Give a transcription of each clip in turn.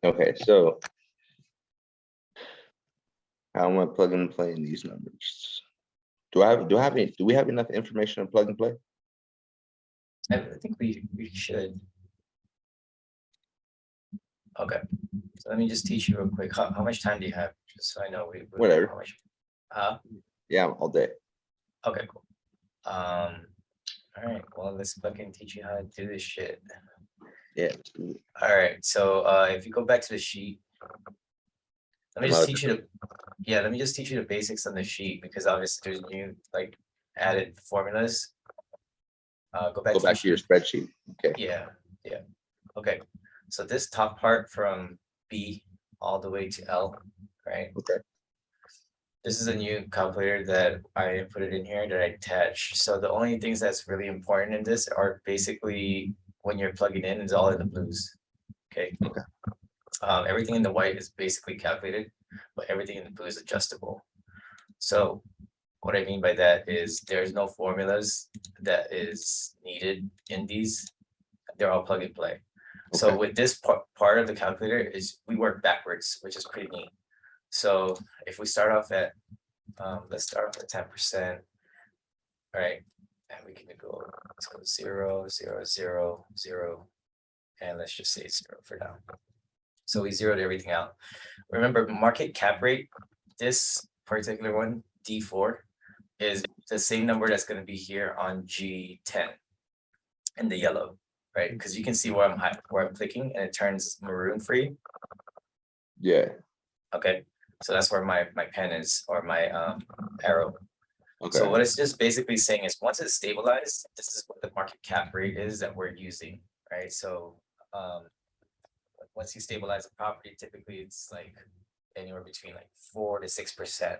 Okay, so how am I plug and play in these numbers? Do we have enough information to plug and play? I think we should. Okay, so let me just teach you real quick. How much time do you have? Just so I know Whatever. how much. Yeah, all day. Okay, cool. All right. Well, let's fucking teach you how to do this shit. Yeah. All right. So if you go back to the sheet, let me just teach you the basics on the sheet, because obviously there's new like added formulas. Go back to your spreadsheet. Okay. Yeah. Okay. So this top part from B all the way to L, right? Okay. This is a new calculator that I put it in here that I attached. So the only things that's really important in this are basically when you're plugging in is all in the blues. Okay. Okay. Everything in the white is basically calculated, but everything in the blue is adjustable. So what I mean by that is there's no formulas that is needed in these. They're all plug and play. Okay. So with this part of the calculator is we work backwards, which is pretty neat. So if we start off at, let's start off at 10%, right? And we can go, let's go 0, 0, 0, 0, and let's just say 0 for now. So we zeroed everything out. Remember, market cap rate, this particular one, D4, is the same number that's going to be here on G10 in the yellow, right? Because you can see where I'm clicking and it turns maroon free. Yeah. Okay. So that's where my pen is, or my arrow. Okay. So what it's just basically saying is once it's stabilized, this is what the market cap rate is that we're using, right? So once you stabilize the property, typically it's like anywhere between like 4 to 6%.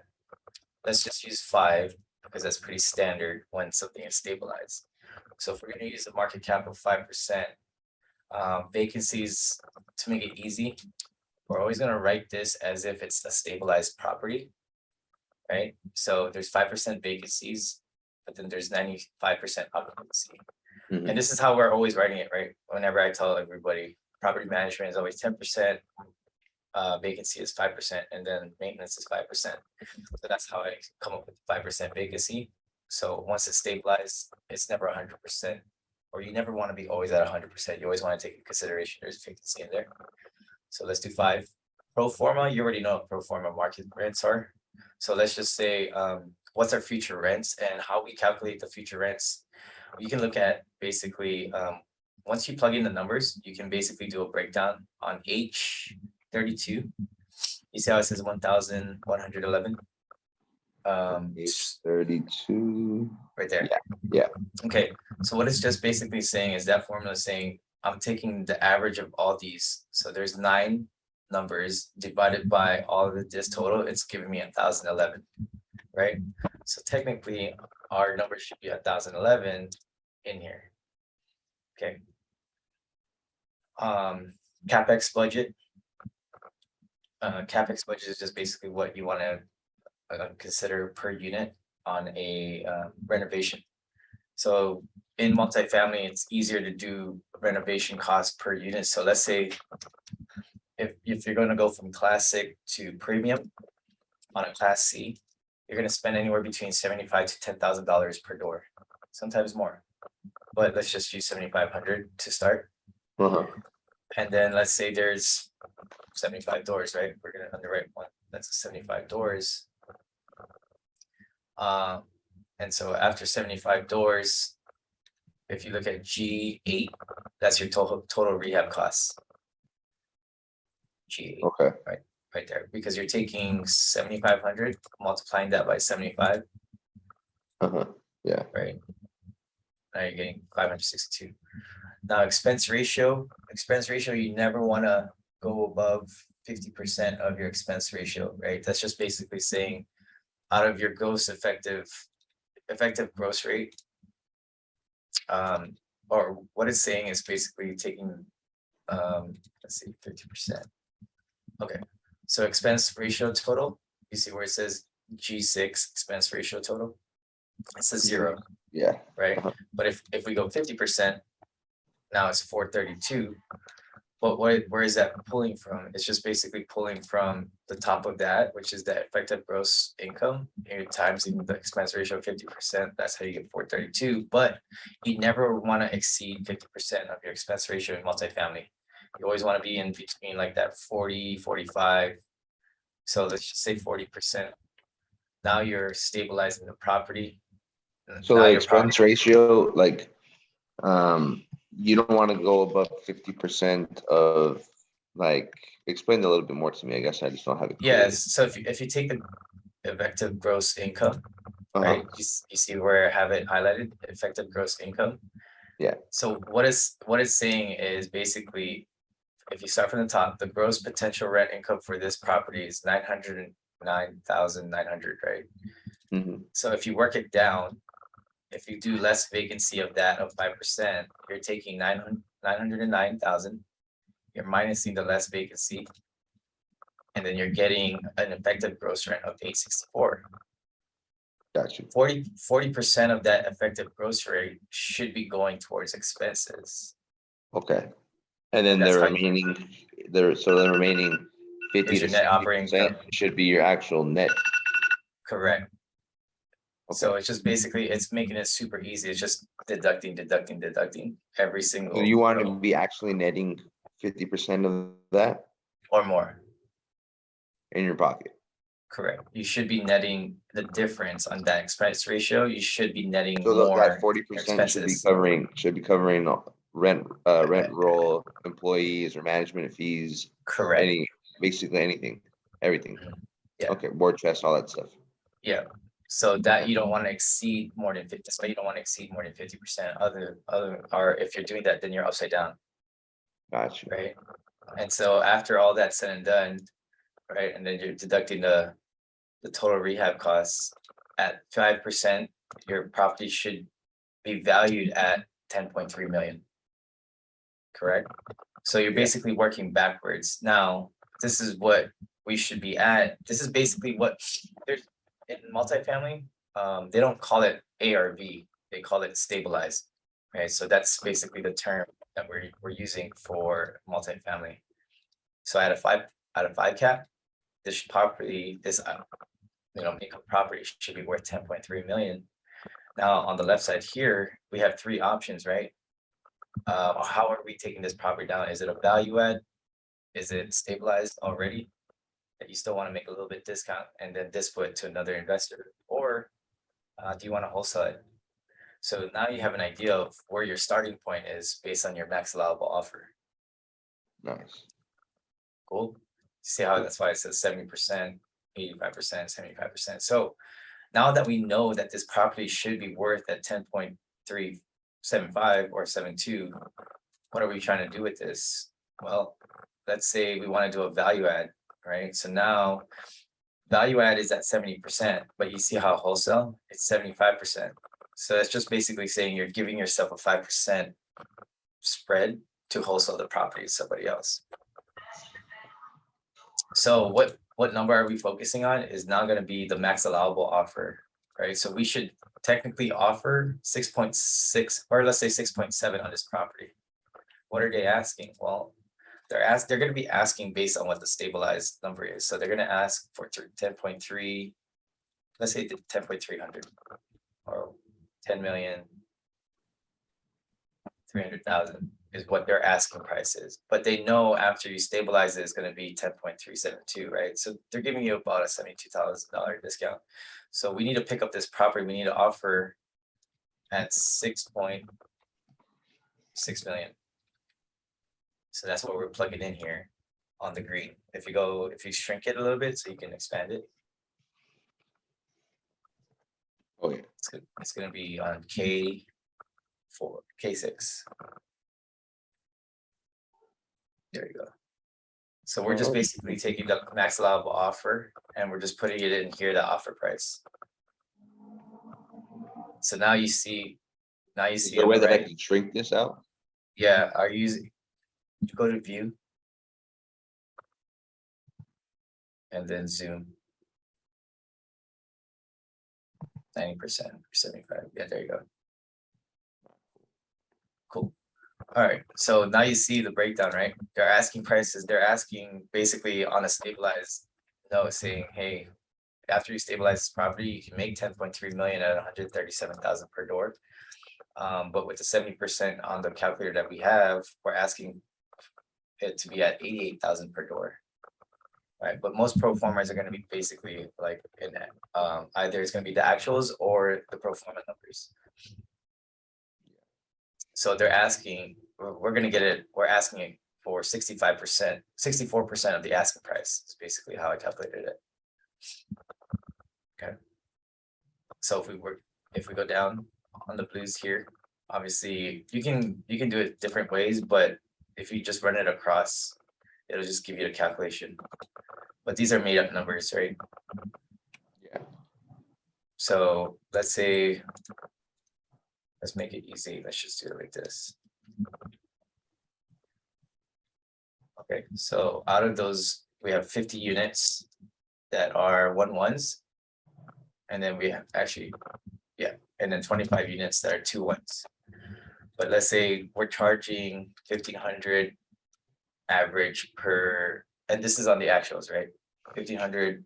Let's just use 5 because that's pretty standard when something is stabilized. So if we're going to use a market cap of 5%, vacancies, to make it easy, we're always going to write this as if it's a stabilized property, right? So there's 5% vacancies, but then there's 95% occupancy. Mm-hmm. And this is how we're always writing it, right? Whenever I tell everybody, property management is always 10%, vacancy is 5%, and then maintenance is 5%. So that's how I come up with 5% vacancy. So once it's stabilized, it's never 100%, or you never want to be always at 100%. You always want to take into consideration there's vacancy in there. So let's do 5. Pro forma, you already know what pro forma market rents are. So let's just say, what's our future rents and how we calculate the future rents. You can look at basically, once you plug in the numbers, you can basically do a breakdown on H32. You see how it says 1,111? H32. Right there. Yeah. Okay. So what it's just basically saying is that formula is saying I'm taking the average of all these. So there's 9 numbers divided by all of this total. It's giving me 1,011, right? So technically, our number should be 1,011 in here. Okay. CapEx budget. CapEx budget is just basically what you want to consider per unit on a renovation. So in multifamily, it's easier to do renovation costs per unit. So let's say if you're going to go from classic to premium on a class C, you're going to spend anywhere between $7,500 to $10,000 per door, sometimes more. But let's just use 7,500 to start. And then let's say there's 75 doors, right? We're going to underwrite one that's 75 doors. And so after 75 doors, if you look at G8, that's your total rehab costs. G8, okay, right there, because you're taking 7,500, multiplying that by 75. Yeah. Right. Now you're getting 562. Now expense ratio, you never wanna go above 50% of your expense ratio, right? That's just basically saying out of your gross effective gross rate. Or what it's saying is basically taking, let's see, 50%. Okay, so expense ratio total, you see where it says G6 expense ratio total? It says 0, Yeah, right? Uh-huh. But if we go 50%, now it's 432. But where is that pulling from? It's just basically pulling from the top of that, which is the effective gross income, and you're timesing the expense ratio of 50%. That's how you get 432. But you never want to exceed 50% of your expense ratio in multifamily. You always want to be in between like that 40, 45. So let's just say 40%. Now you're stabilizing the property. so Now the your property, expense ratio, like, you don't want to go above 50% of, like, explain a little bit more to me. I guess I just don't have it clear. yes. So if you take the effective gross income, right? Uh-huh. You see where I have it highlighted, effective gross income. Yeah. So what it's saying is basically, if you start from the top, the gross potential rent income for this property is 909,900, right? Mhm. So if you work it down, if you do less vacancy of that of 5%, you're taking 909,000. You're minusing the less vacancy, and then you're getting an effective gross rent of 864. Got you. 40% of that effective gross rate should be going towards expenses. Okay. And then That's the how you- remaining, the remaining 50 Is to your net operating 60% income. should be your actual net. Correct. So Okay. it's just basically, it's making it super easy. It's just deducting every So single you want to row be actually netting 50% of that or more. in your pocket. Correct. You should be netting the difference on that expense ratio. You should be netting So that more 40% should be expenses. covering rent roll, employees or management fees, Correct. basically anything, everything. Yeah. Okay, board chest, all that stuff. Yeah. So that Okay. you don't want to exceed more than 50, so you don't want to exceed more than 50%. Or if you're doing that, then you're upside down, Gotcha. right? And so after all that's said and done, right, and then you're deducting the total rehab costs at 5%, your property should be valued at 10.3 million. Correct? So you're Yeah. basically working backwards. Now, this is what we should be at. This is basically what there's in multifamily. They don't call it ARV, they call it stabilized. Right. So that's basically the term that we're using for multifamily. So at a 5 cap, this property, income property should be worth 10.3 million. Now on the left side here, we have 3 options, right? How are we taking this property down? Is it a value add? Is it stabilized already? That you still want to make a little bit discount and then dispo it to another investor? Or do you want to wholesale it? So now you have an idea of where your starting point is based on your max allowable offer. Nice. Cool. See how that's why it says 70%, 85%, 75%. So now that we know that this property should be worth at 10.375 or 72, what are we trying to do with this? Well, let's say we want to do a value add, right? So now value add is at 70%, but you see how wholesale, it's 75%. So that's just basically saying you're giving yourself a 5% spread to wholesale the property to somebody else. So what number are we focusing on is now going to be the max allowable offer, right? So we should technically offer 6.6 or let's say 6.7 on this property. What are they asking? Well, they're going to be asking based on what the stabilized number is. So they're going to ask for 10.3, let's say 10.300 or 10,300,000 is what their asking price is. But they know after you stabilize it, it's going to be 10.372, right? So they're giving you about a $72,000 discount. So we need to pick up this property. We need to offer at 6.6 million. So that's what we're plugging in here on the green. If you shrink it a little bit so you can expand it, Okay. it's going to be on K for K6. There you go. So we're just basically taking the max allowable offer and we're just putting it in here, the offer price. So now you see, Is there a way that I can shrink this out? yeah, are you using, go to view. And then zoom. 90%, 75, yeah, there you go. Cool. All right, so now you see the breakdown, right? They're asking prices, they're asking basically on a stabilized note saying, hey, after you stabilize this property, you can make 10.3 million at 137,000 per door. But with the 70% on the calculator that we have, we're asking it to be at 88,000 per door. Right, but most pro formas are going to be basically like in either it's going to be the actuals or the pro forma numbers. So they're asking, we're going to get it, we're asking it for 65%, 64% of the asking price is basically how I calculated it. Okay. So if we go down on the blues here, obviously you can do it different ways, but if you just run it across, it'll just give you a calculation. But these are made up numbers, right? Yeah. So let's say, let's make it easy. Let's just do it like this. Okay, so out of those, we have 50 units that are 1-1s. And then we have actually, yeah, and then 25 units that are 2-1s. But let's say we're charging 1,500 average per, and this is on the actuals, right? 1,500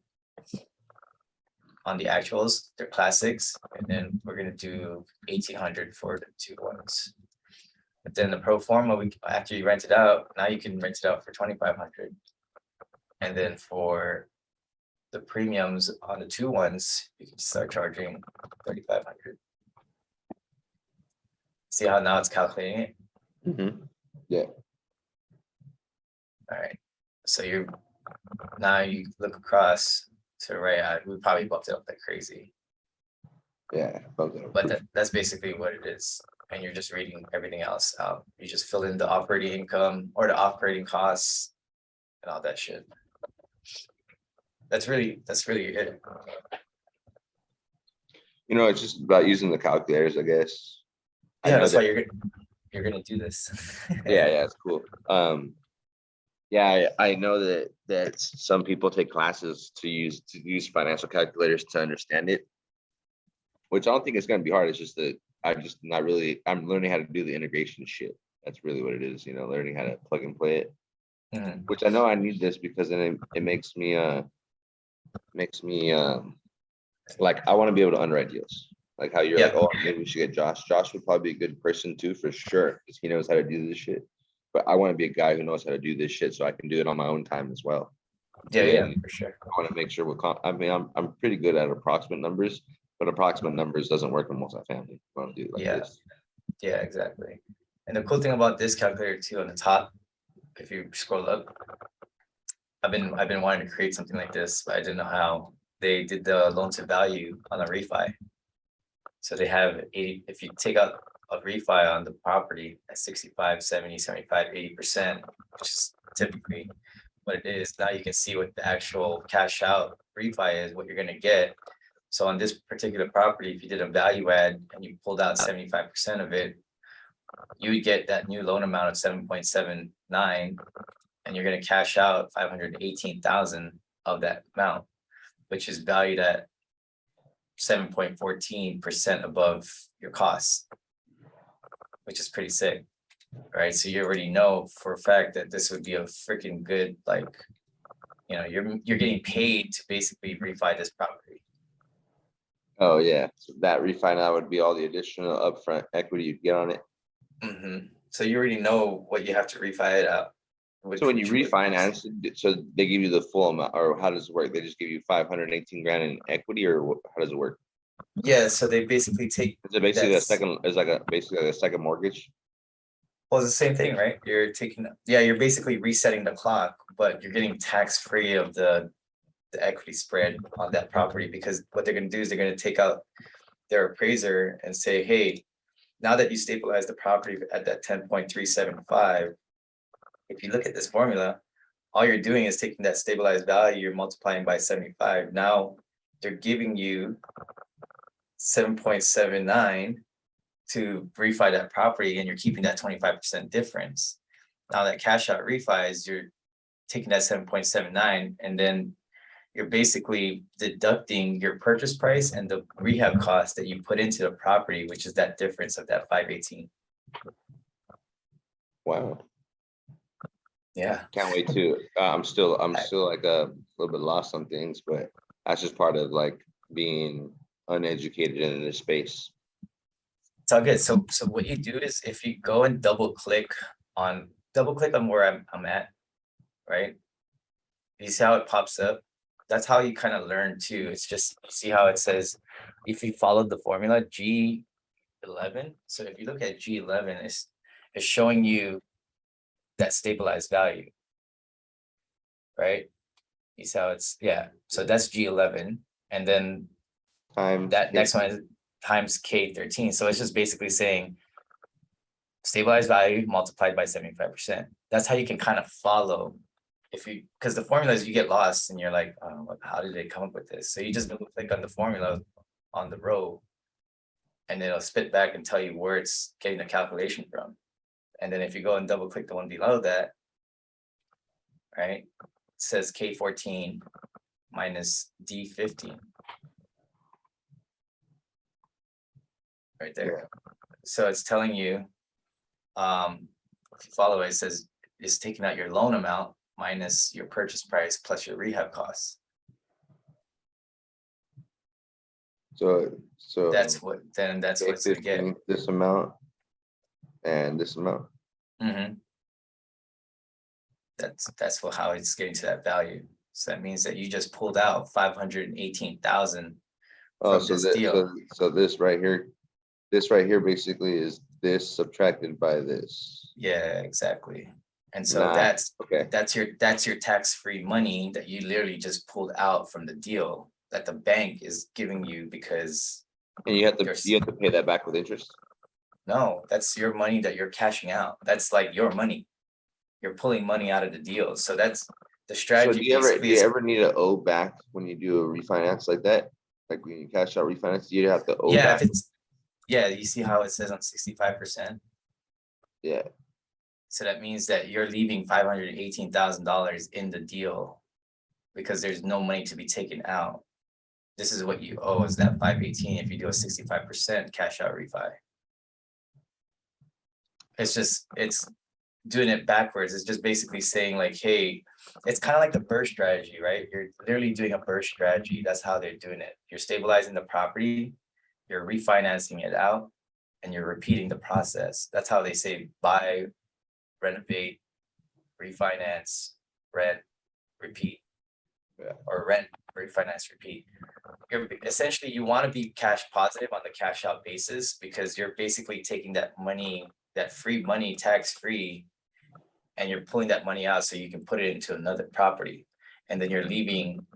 on the actuals, they're classics, and then we're gonna do 1,800 for the 2-1s. But then the pro forma, after you rent it out, now you can rent it out for 2,500. And then for the premiums on the 2-1s, you can start charging 3,500. See how now it's calculating it? Mm-hmm. Yeah. All right, so now you look across to the right, we probably bumped it up like crazy. Yeah, but that's basically what it is. And you're just reading everything else out. You just fill in the operating income or the operating costs and all that shit. That's really it. You know, it's just about using the calculators, I guess. Yeah, that's why you're gonna do this. Yeah, it's cool. Yeah, I know that some people take classes to use financial calculators to understand it, which I don't think it's gonna be hard. It's just that I'm learning how to do the integration shit. That's really what it is, you know, learning how to plug and play it. Mhm. Which I know I need this because then it makes me like I want to be able to underwrite deals. Like how you're Yeah. like, oh, maybe we should get Josh. Josh would probably be a good person too, for sure, because he knows how to do this shit. But I want to be a guy who knows how to do this shit so I can do it on my own time as well. Yeah, for sure. I want to make sure I'm pretty good at approximate numbers, but approximate numbers doesn't work in multifamily. I want to do it like this. Yeah, exactly. And the cool thing about this calculator too, on the top, if you scroll up, I've been wanting to create something like this, but I didn't know how. They did the loan to value on a refi. So they have 80, if you take out a refi on the property at 65, 70, 75, 80%, which is typically what it is. Now you can see what the actual cash out refi is, what you're gonna get. So on this particular property, if you did a value add and you pulled out 75% of it, you would get that new loan amount of 7.79, and you're gonna cash out 518,000 of that amount, which is valued at 7.14% above your costs, which is pretty sick, right? So you already know for a fact that this would be a freaking good, like, you know, you're getting paid to basically refi this property. Oh yeah, so that refi now would be all the additional upfront equity you'd get on it. Mm-hmm. So you already know what you have to refi it out. So when you refinance, so they give you the full amount, or how does it work? They just give you 518 grand in equity, or how does it work? Yeah, so they basically take. Is it basically basically like a second mortgage? Well, it's the same thing, right? You're basically resetting the clock, but you're getting tax free of the equity spread on that property, because what they're gonna do is they're gonna take out their appraiser and say, hey, now that you stabilize the property at that 10.375, if you look at this formula, all you're doing is taking that stabilized value, you're multiplying by 75. Now they're giving you 7.79 to refi that property, and you're keeping that 25% difference. Now that cash out refi is you're taking that 7.79, and then you're basically deducting your purchase price and the rehab cost that you put into the property, which is that difference of that 518. Wow. Yeah. Can't wait to, I'm still like a little bit lost on things, but that's just part of like being uneducated in this space. It's all good. So what you do is if you go and double click on where I'm at, right? You see how it pops up? That's how you kind of learn too. It's just, you see how it says, if you followed the formula G11. So if you look at G11, it's showing you that stabilized value, right? You see how it's, yeah. So that's G11. And then that next one is times K13. So it's just basically saying stabilized value multiplied by 75%. That's how you can kind of follow. If you, because the formulas you get lost and you're like, oh, how did they come up with this? So you just double click on the formula on the row, and it'll spit back and tell you where it's getting the calculation from. And then if you go and double click the one below that, right, it says K14 minus D15. Right there. So it's telling you, if you follow it, it says it's taking out your loan amount minus your purchase price plus your rehab costs. So That's what it's gonna get. This amount and this amount. Mm-hmm. That's how it's getting to that value. So that means that you just pulled out 518,000 from this deal. So this right here basically is this subtracted by this. Yeah, exactly. And so that's your tax-free money that you literally just pulled out from the deal that the bank is giving you, because and you have to pay that back with interest. No, that's your money that you're cashing out. That's like your money. You're pulling money out of the deal. So that's the strategy. So do you ever need to owe back when you do a refinance like that? Like when you cash out refinance, you have to owe back. Yeah, you see how it says on 65%? Yeah. So that means that you're leaving $518,000 in the deal because there's no money to be taken out. This is what you owe, is that 518 if you do a 65% cash out refi. It's doing it backwards. It's just basically saying like, hey, it's kind of like the burst strategy, right? You're literally doing a burst strategy. That's how they're doing it. You're stabilizing the property, you're refinancing it out, and you're repeating the process. That's how they say buy, renovate, refinance, rent, repeat. Yeah. Or rent, refinance, repeat. Essentially, you want to be cash positive on the cash out basis, because you're basically taking that money, that free money, tax free, and you're pulling that money out so you can put it into another property. And then you're leaving,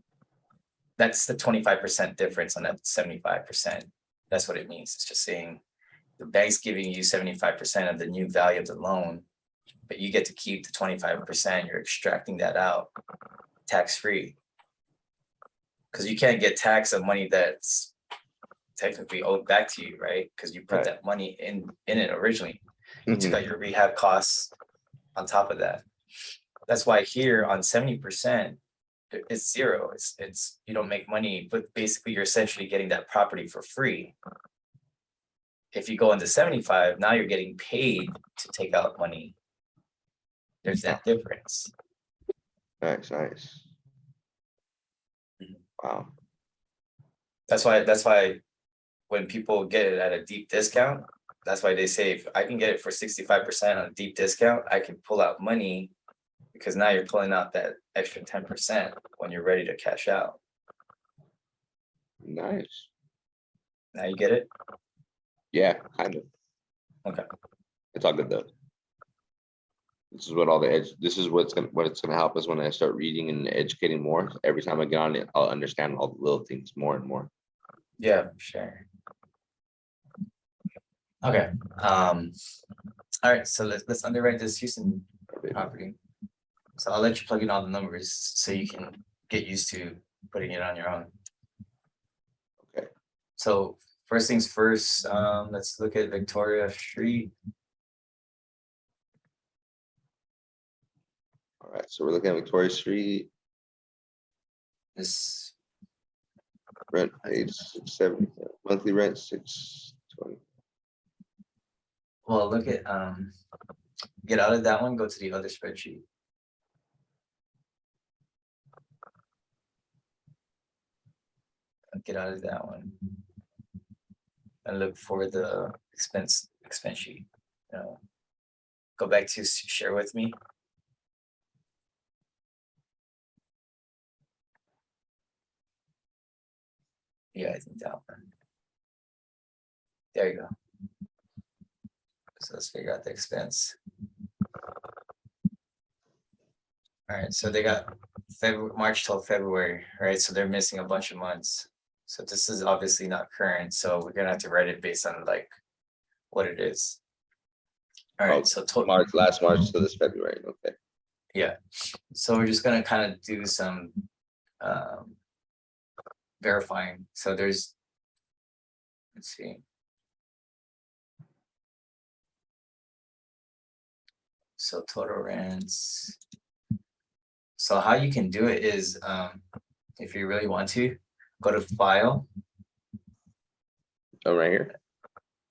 that's the 25% difference on that 75%. That's what it means. It's just saying the bank's giving you 75% of the new value of the loan, but you get to keep the 25%. You're extracting that out tax free, because you can't get tax of money that's technically owed back to you, right? Because you put that money in it originally. You took out your rehab costs on top of that. That's why here on 70%, it's zero. It's you don't make money, but basically you're essentially getting that property for free. If you go into 75, now you're getting paid to take out money. There's that difference. Nice. Wow. That's why when people get it at a deep discount, that's why they say if I can get it for 65% on a deep discount, I can pull out money, because now you're pulling out that extra 10% when you're ready to cash out. Nice. Now you get it? Yeah, kind of. Okay. It's all good though. This is what it's gonna help us when I start reading and educating more. Every time I get on it, I'll understand all the little things more and more. Yeah, sure. Okay, all right, so let's underwrite this Houston property. So I'll let you plug in all the numbers so you can get used to putting it on your own. Okay. So first things first, let's look at Victoria Street. All right, so we're looking at Victoria Street, This, rent paid 670, monthly rent 620. well, look at, get out of that one, go to the other spreadsheet. Get out of that one. And look for the expense sheet. Go back to share with me. Yeah, I think that one. There you go. So let's figure out the expense. All right, so they got March till February, right? So they're missing a bunch of months. So this is obviously not current, so we're gonna have to write it based on like what it is. All right, so total, Last March to this February, okay. yeah. So we're just gonna kind of do some verifying. So there's, let's see. So total rents. So how you can do it is, if you really want to, go to file, Oh, right here.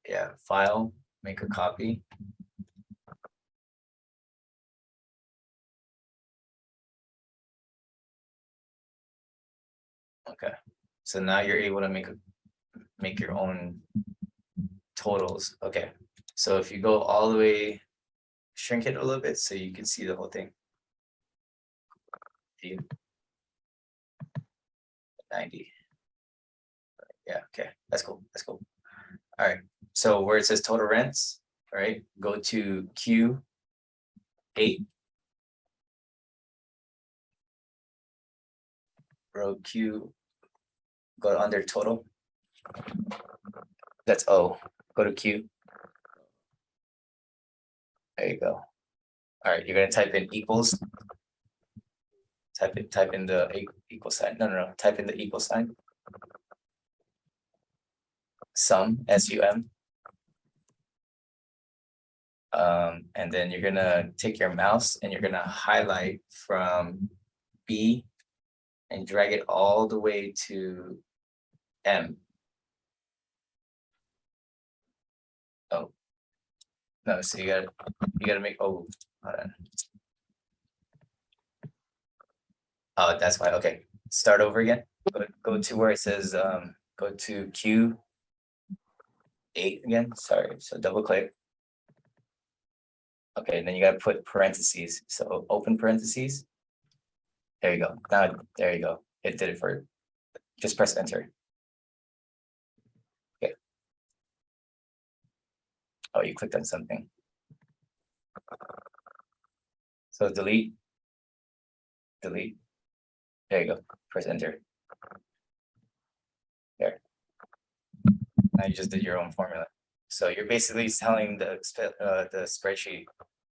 yeah, file, make a copy. Okay, so now you're able to make your own totals. Okay, so if you go all the way, shrink it a little bit so you can see the whole thing. View 90. Yeah, okay, that's cool. That's cool. All right, so where it says total rents, right? Go to Q8. Row Q, go under total. That's O. Go to Q. There you go. All right, you're gonna type in equals. Type in the equal sign. No. Type in the equal sign. Sum, SUM. And then you're gonna take your mouse and you're gonna highlight from B and drag it all the way to M. Oh. No, so you gotta make, oh, hold on. Oh, that's why. Okay, start over again. Go to where it says, go to Q8 again. Sorry, so double click. Okay, and then you gotta put parentheses. So open parentheses. There you go. Now, there you go. It did it for you. Just press enter. Okay. Oh, you clicked on something. So delete. Delete. There you go. Press enter. There. Now you just did your own formula. So you're basically telling the spreadsheet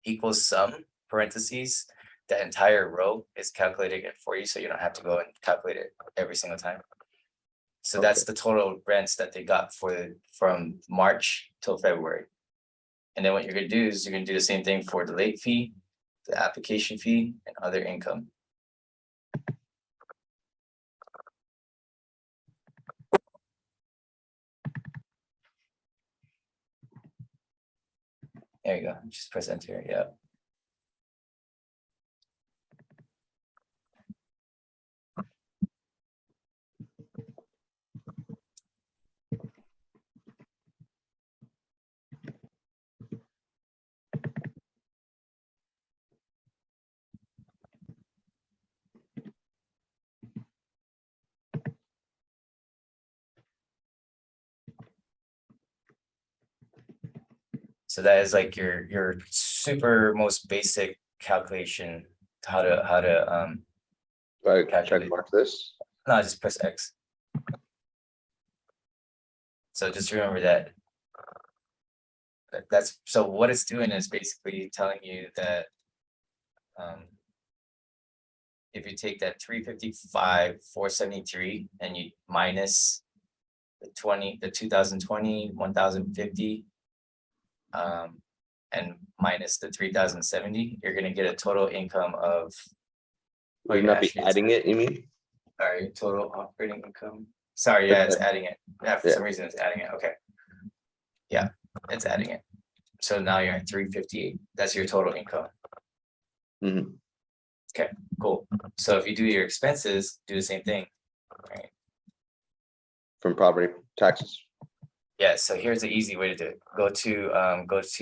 equals sum parentheses. The entire row is calculating it for you, so you don't have to go and calculate it every single time. So that's the total rents that they got from March till February. And then what you're gonna do is you're gonna do the same thing for the late fee, the application fee, and other income. There you go. Just press enter. Yeah. So that is like your super most basic calculation, how to Check mark this. no, just press X. So just remember that That's, so what it's doing is basically telling you that. If you take that 355, 473, and you minus the 2020, 1050. And minus the 3070, you're gonna get a total income of. Will you not be adding it, you mean? Sorry, total operating income. Sorry, yeah, it's adding it. Yeah, for some reason it's adding it. Okay. Yeah, it's adding it. So now you're at 358. That's your total income. Mhm. Okay, cool. So if you do your expenses, do the same thing. Right. From property taxes. Yeah, so here's the easy way to do it. Go to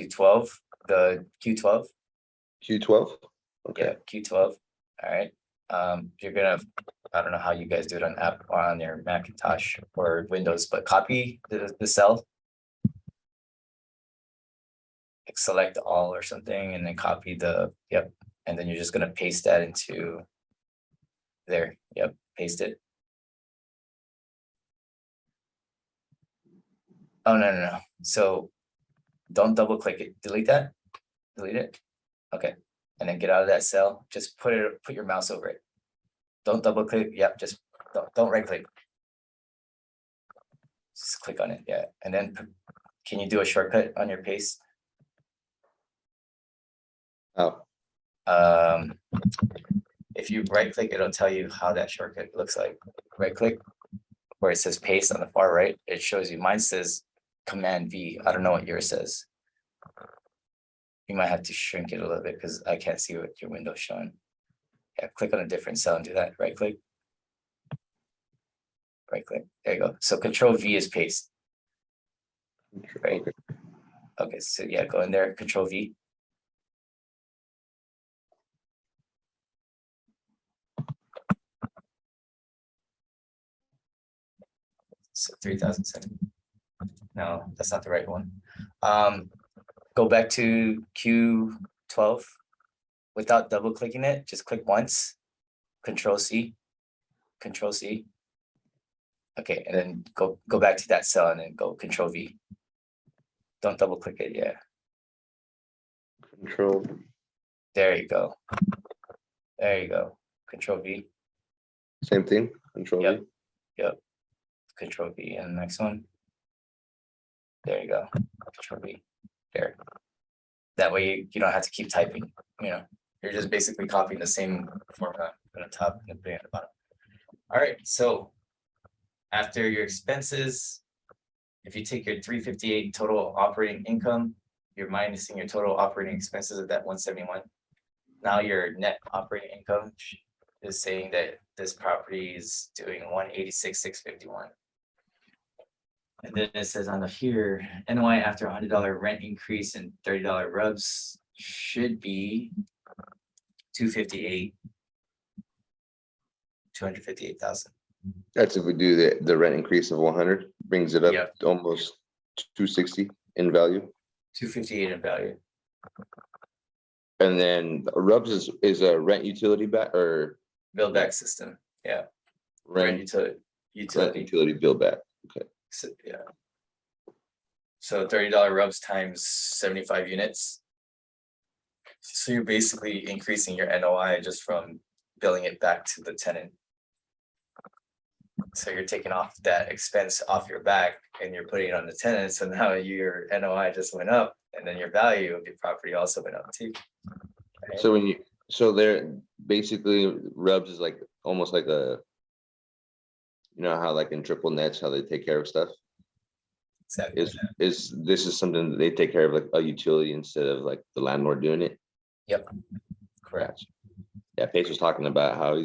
12, the Q12. Q12. Yeah, Okay. Q12. All right. You're gonna, I don't know how you guys do it on app or on your Macintosh or Windows, but copy the cell. Like select all or something and then copy the, yep. And then you're just gonna paste that into there. Yep, paste it. Oh, no. So don't double click it. Delete that. Delete it. Okay. And then get out of that cell. Just put your mouse over it. Don't double click. Yep, just don't right click. Just click on it. Yeah. And then can you do a shortcut on your paste? Oh, If you right click, it'll tell you how that shortcut looks like. Right click where it says paste on the far right. It shows you, mine says Command V. I don't know what yours says. You might have to shrink it a little bit because I can't see what your window's showing. Yeah, click on a different cell and do that. Right click. Right click. There you go. So Control V is paste. Right. okay. Okay, so yeah, go in there, Control V. So 3007. No, that's not the right one. Go back to Q12 without double clicking it. Just click once. Control C. Control C. Okay, and then go back to that cell and then go Control V. Don't double click it. Yeah. Control. There you go. There you go. Control V. Same thing. Control Yep. V. Yep. Control V and the next one. There you go. Control V. There. That way you don't have to keep typing. You know, you're just basically copying the same format on the top and putting it at the bottom. All right. So after your expenses, if you take your 358 total operating income, you're minusing your total operating expenses of that 171. Now your net operating income is saying that this property is doing 186,651. And then it says on the here, NOI after $100 rent increase and $30 rubs should be 258,000. That's if we do the rent increase of 100, brings it up Yep. to almost 260 in value. 258 in value. And then RUBS is a rent utility back or Build back system. Yeah. rent utility bill back. Okay. So, yeah. So $30 rubs times 75 units. So you're basically increasing your NOI just from billing it back to the tenant. So you're taking off that expense off your back and you're putting it on the tenant. So now your NOI just went up and then your value of your property also went up too. Right? So they're basically RUBS is like almost like a, you know how like in triple nets how they take care of stuff. Exactly. This is something that they take care of like a utility instead of like the landlord doing it. Yep. Correct. Yeah, Pace was talking about how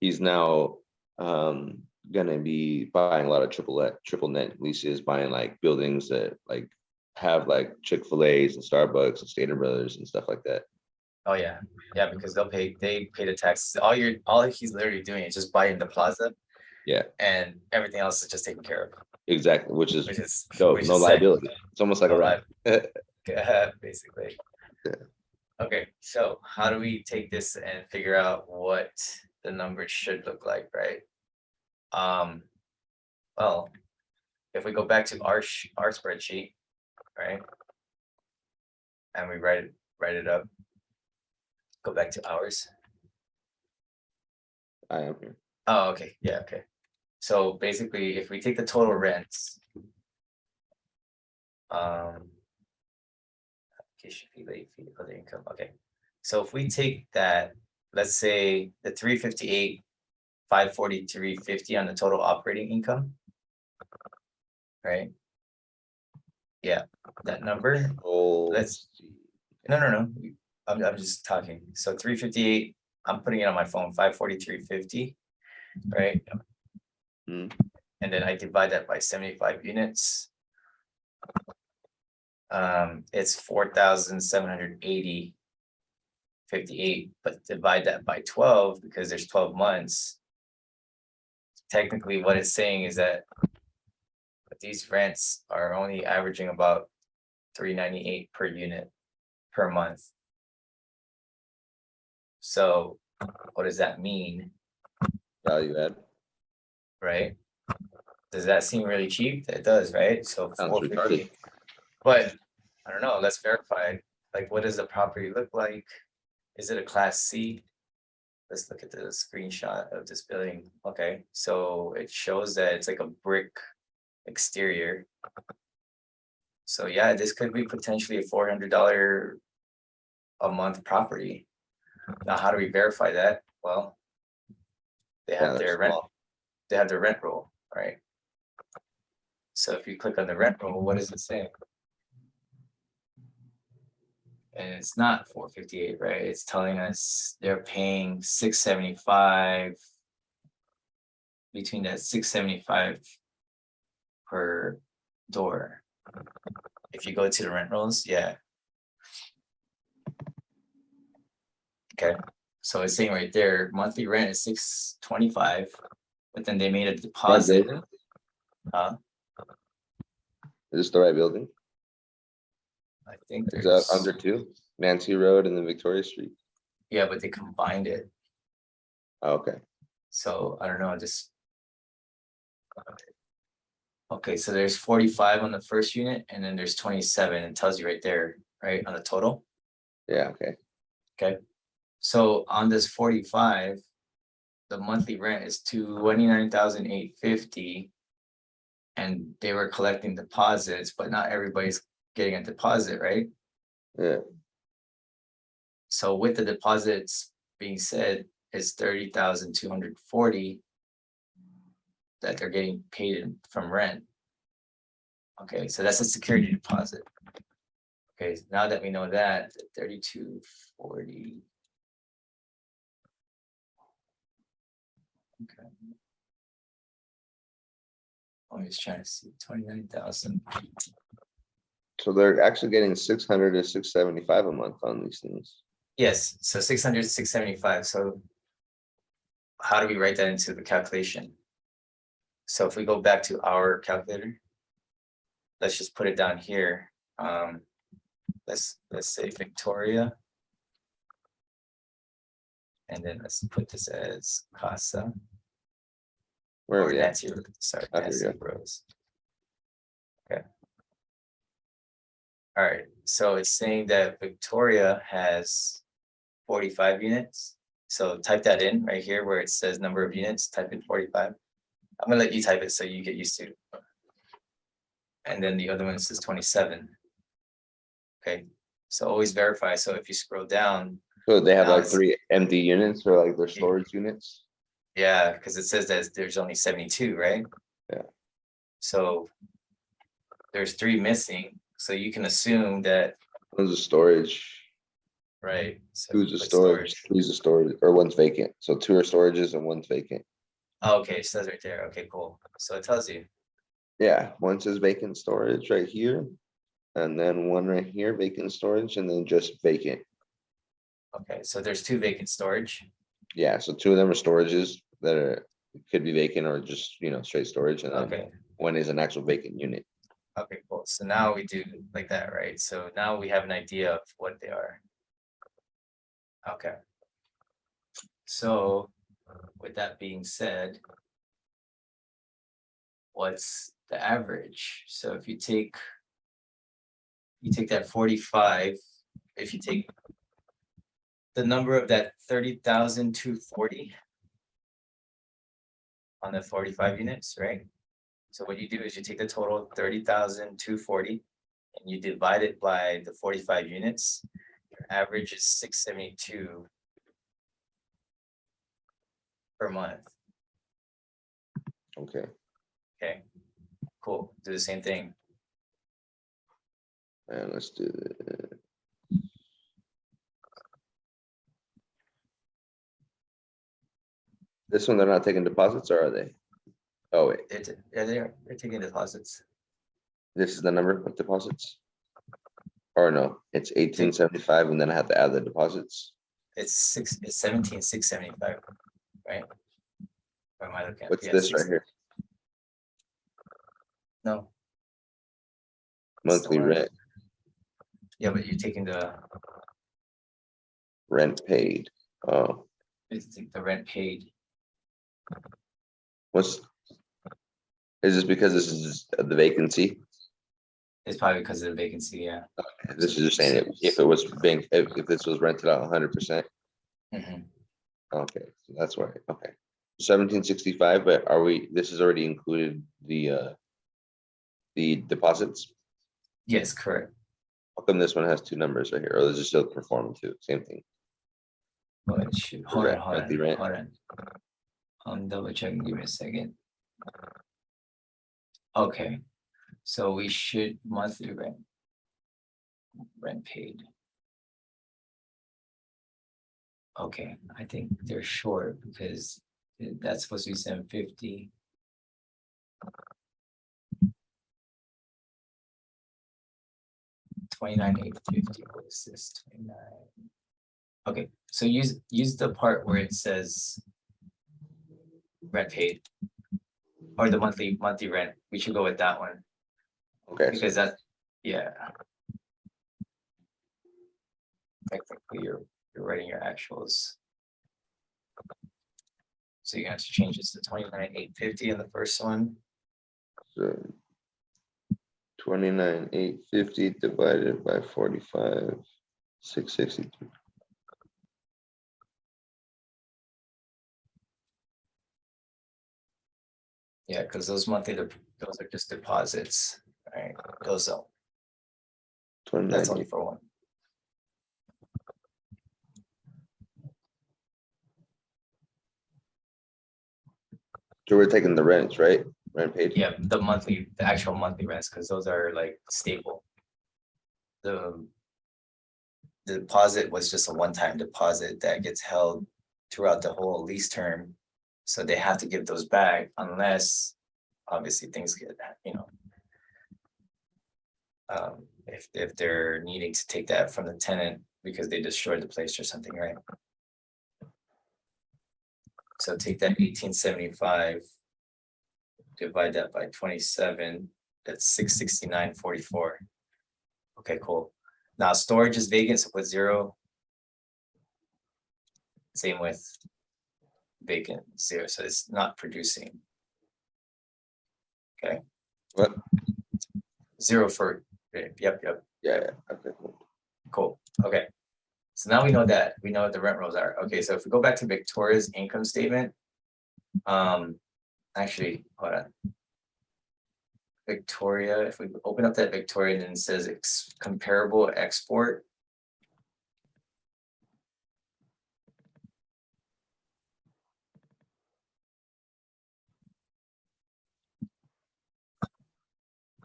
he's now gonna be buying a lot of triple net leases, buying like buildings that like have like Chick-fil-A's and Starbucks and Stater Brothers and stuff like that. Oh yeah, yeah, because they pay the taxes. All he's literally doing is just buying the plaza. Yeah. And everything else is just taken care of. Exactly, which is no liability. It's almost like a rent. Basically. Yeah. Okay, so how do we take this and figure out what the numbers should look like, right? Well, if we go back to our spreadsheet, right? and we write it up. Go back to hours. I am here. Oh, okay, yeah, okay. So basically, if we take the total rents. Application fee, late fee, other income, okay. So if we take that, let's say the 358, 543.50 on the total operating income. Right? Yeah, that number, Oh, let's, no, I'm just talking, so 358, I'm putting it on my phone, 543.50, right? Hmm. And then I divide that by 75 units. It's 4,780.58, but divide that by 12 because there's 12 months. Technically, what it's saying is that these rents are only averaging about 398 per unit per month. So what does that mean, Value add. right? Does that seem really cheap? It does, right? So Sounds 450. retarded. But I don't know, let's verify. Like, what does the property look like? Is it a class C? Let's look at the screenshot of this building. Okay, so it shows that it's like a brick exterior. So yeah, this could be potentially a $400 a month property. Now, how do we verify that? Well, they Yeah, have they're their rent, small. they have their rent roll, right? So if you click on the rent roll, what does it say? And it's not 458, right? It's telling us they're paying 675, between that 675 per door. If you go to the rent rolls, yeah. Okay, so it's saying right there, monthly rent is 625, but then they made a Right deposit. building? Huh? Is this the right building? I think Is there's, that under 2? Nancy Road and then Victoria Street? yeah, but they combined it. Oh, okay. So I don't know, just. Okay, so there's 45 on the first unit and then there's 27. It tells you right there, right, on the total. Yeah, okay. Okay, so on this 45, the monthly rent is 29,850. And they were collecting deposits, but not everybody's getting a deposit, right? Yeah, So with the deposits being said, it's 30,240 that they're getting paid from rent. Okay, so that's a security deposit. Okay, now that we know that, 3240. Okay. I'm just trying to see 29,000. so they're actually getting 600 to 675 a month on these things. Yes, so 600, 675. So how do we write that into the calculation? So if we go back to our calculator, let's just put it down here. Let's say Victoria. And then let's put this as Casa Where are or we at? Nancy, sorry, Oh, here we Nancy go. Rose. Okay. All right, so it's saying that Victoria has 45 units. So type that in right here where it says number of units, type in 45. I'm gonna let you type it so you get used to it. And then the other one says 27. Okay, so always verify. So if you scroll down, So they have now like it's, 3 empty units or like their storage units? yeah, because it says that there's only 72, right? Yeah. So there's 3 missing, so you can assume that, One's a storage, right? So two's a put storage, three's a storage, or one's vacant. So 2 are storages and one's vacant. Oh, okay, it says right there. Okay, cool. So it tells you. Yeah, one says vacant storage right here. And then one right here, vacant storage, and then just vacant. Okay, so there's 2 vacant storage. Yeah, so 2 of them are storages that are, could be vacant or just, straight storage, and then Okay, one is an actual vacant unit. okay, cool. So now we do like that, right? So now we have an idea of what they are. Okay. So with that being said, what's the average? So if you take that 45 if you take the number of that 30,240 on the 45 units, right? So what you do is you take the total 30,240 and you divide it by the 45 units. Your average is 672 per month. Okay, Okay, cool. Do the same thing. and let's do that. This one, they're not taking deposits, or are they? Oh, wait, Yeah, they're taking deposits. this is the number of deposits? Or no, it's 1875, and then I have to add the deposits. It's 17,675, right? Or am I looking at? What's Yeah, this right here? No. Monthly one. rent, Yeah, but you're taking the rent paid. Oh, rent paid. what's? Is this because this is just the vacancy? It's probably because of the vacancy, yeah. This is just saying it, if it was being, if this was rented out 100%. Mhm. Okay, so that's why, okay. 1765, but are we, this is already included the deposits? Yes, correct. How come this one has two numbers right here? Or is it still performing too? Same thing. Oh, it should, hold on, Rent, hold monthly on, rent. hold on. I'm double checking, give me a second. Okay, so we should monthly rent paid. Okay, I think they're short because that's supposed to be 750. $29,850. What is this? 29. Okay, so use the part where it says rent paid or the monthly rent. We should go with that one Okay, because that, yeah. Technically, you're writing your actuals. So you have to change this to 29,850 in the first one. so 29,850 divided by 45, 662. Yeah, because those monthly, those are just deposits, right? Those don't. That's only 29,800. for one. So we're taking the rents, right? Rent paid. Yeah, the actual monthly rents, because those are like stable. The deposit was just a one-time deposit that gets held throughout the whole lease term. So they have to give those back unless obviously things get, if they're needing to take that from the tenant because they destroyed the place or something, right? So take that 1875, divide that by 27, that's 669.44. Okay, cool. Now storage is vacant, so put 0. Same with vacant, 0, so it's not producing. Okay. What? 0 for, yep. Yeah, okay, cool. Cool, okay. So now we know that, we know what the rent rolls are. Okay, so if we go back to Victoria's income statement, actually, hold on. Victoria, if we open up that Victoria and it says comparable export.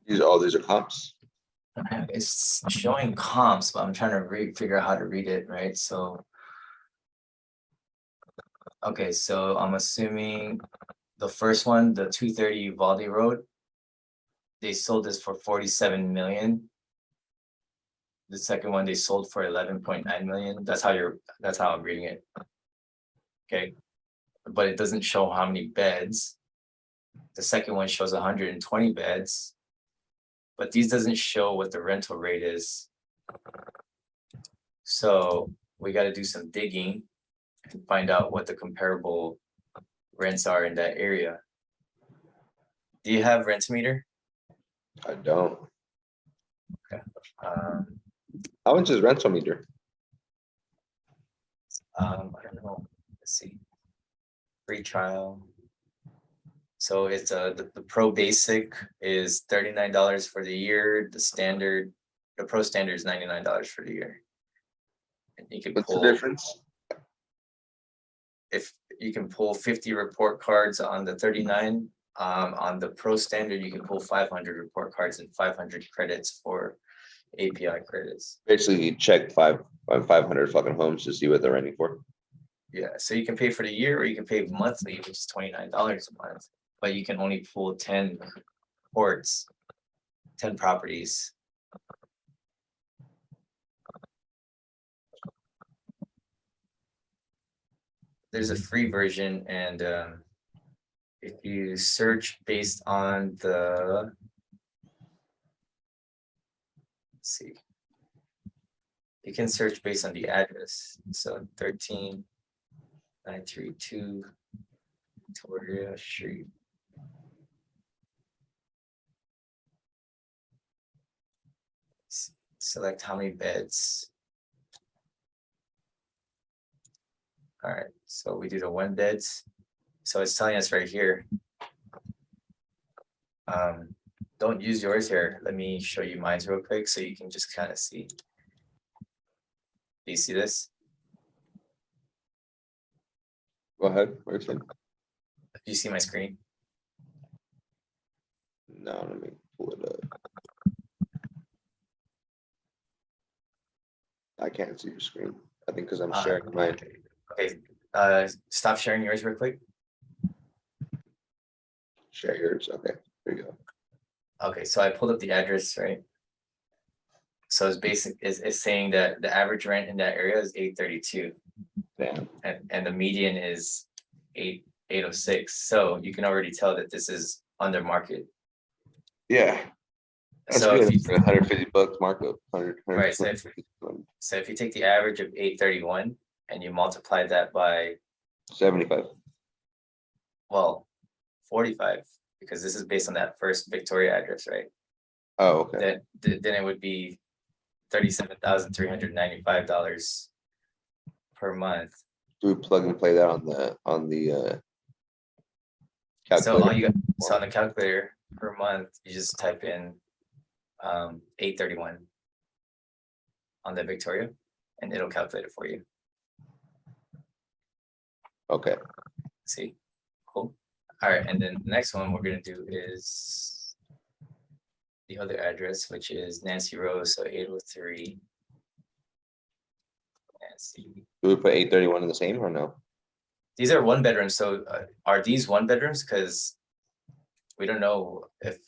These are comps. It's showing comps, but I'm trying to figure out how to read it, right? So. Okay, so I'm assuming the first one, the 230 Valdi Road. They sold this for 47 million. The second one they sold for 11.9 million. That's how I'm reading it. Okay. But it doesn't show how many beds. The second one shows 120 beds. But these doesn't show what the rental rate is. So we got to do some digging and find out what the comparable rents are in that area. Do you have Rentimeter? I don't. Okay. How much is rental meter? I don't know, let's see. Free trial. So it's the pro basic is $39 for the year, the pro standard is $99 for the year. And you can What's the pull, difference? if you can pull 50 report cards on the 39, on the pro standard, you can pull 500 report cards and 500 credits for API credits. Basically, you check 500 fucking homes to see what they're renting for. Yeah, so you can pay for the year or you can pay monthly, which is $29 a month, but you can only pull 10 ports, 10 properties. There's a free version, and if you search based on the, let's see, you can search based on the address. So 13932 Victoria Street. Select how many beds. All right, so we do the 1 beds. So it's telling us right here. Don't use yours here. Let me show you mine real quick so you can just kind of see. Do you see this? Go ahead. Martin. Do you see my screen? No, let me pull it up. I can't see your screen. I think because I'm sharing mine. Okay, stop sharing yours real quick. Share yours. Okay, there you go. Okay, so I pulled up the address, right? So it's it's saying that the average rent in that area is 832, Damn. and the median is 806. So you can already tell that this is under market. Yeah. That's So good. if you, For 150 bucks markup. 100, Right, so if you take the average of 831 and you multiply that by, 75. well, 45, because this is based on that first Victoria address, right? Oh, okay. Then it would be $37,395 per month. Do we plug and play that on the So all calculator? you got, so on the calculator per month, you just type in 831 on the Victoria, and it'll calculate it for you. Okay. See, cool. All right, and then the next one we're gonna do is the other address, which is Nancy Rose, so 803. Nancy. Do we put 831 in the same or no? These are 1 bedrooms, so are these 1 bedrooms? Because we don't know if,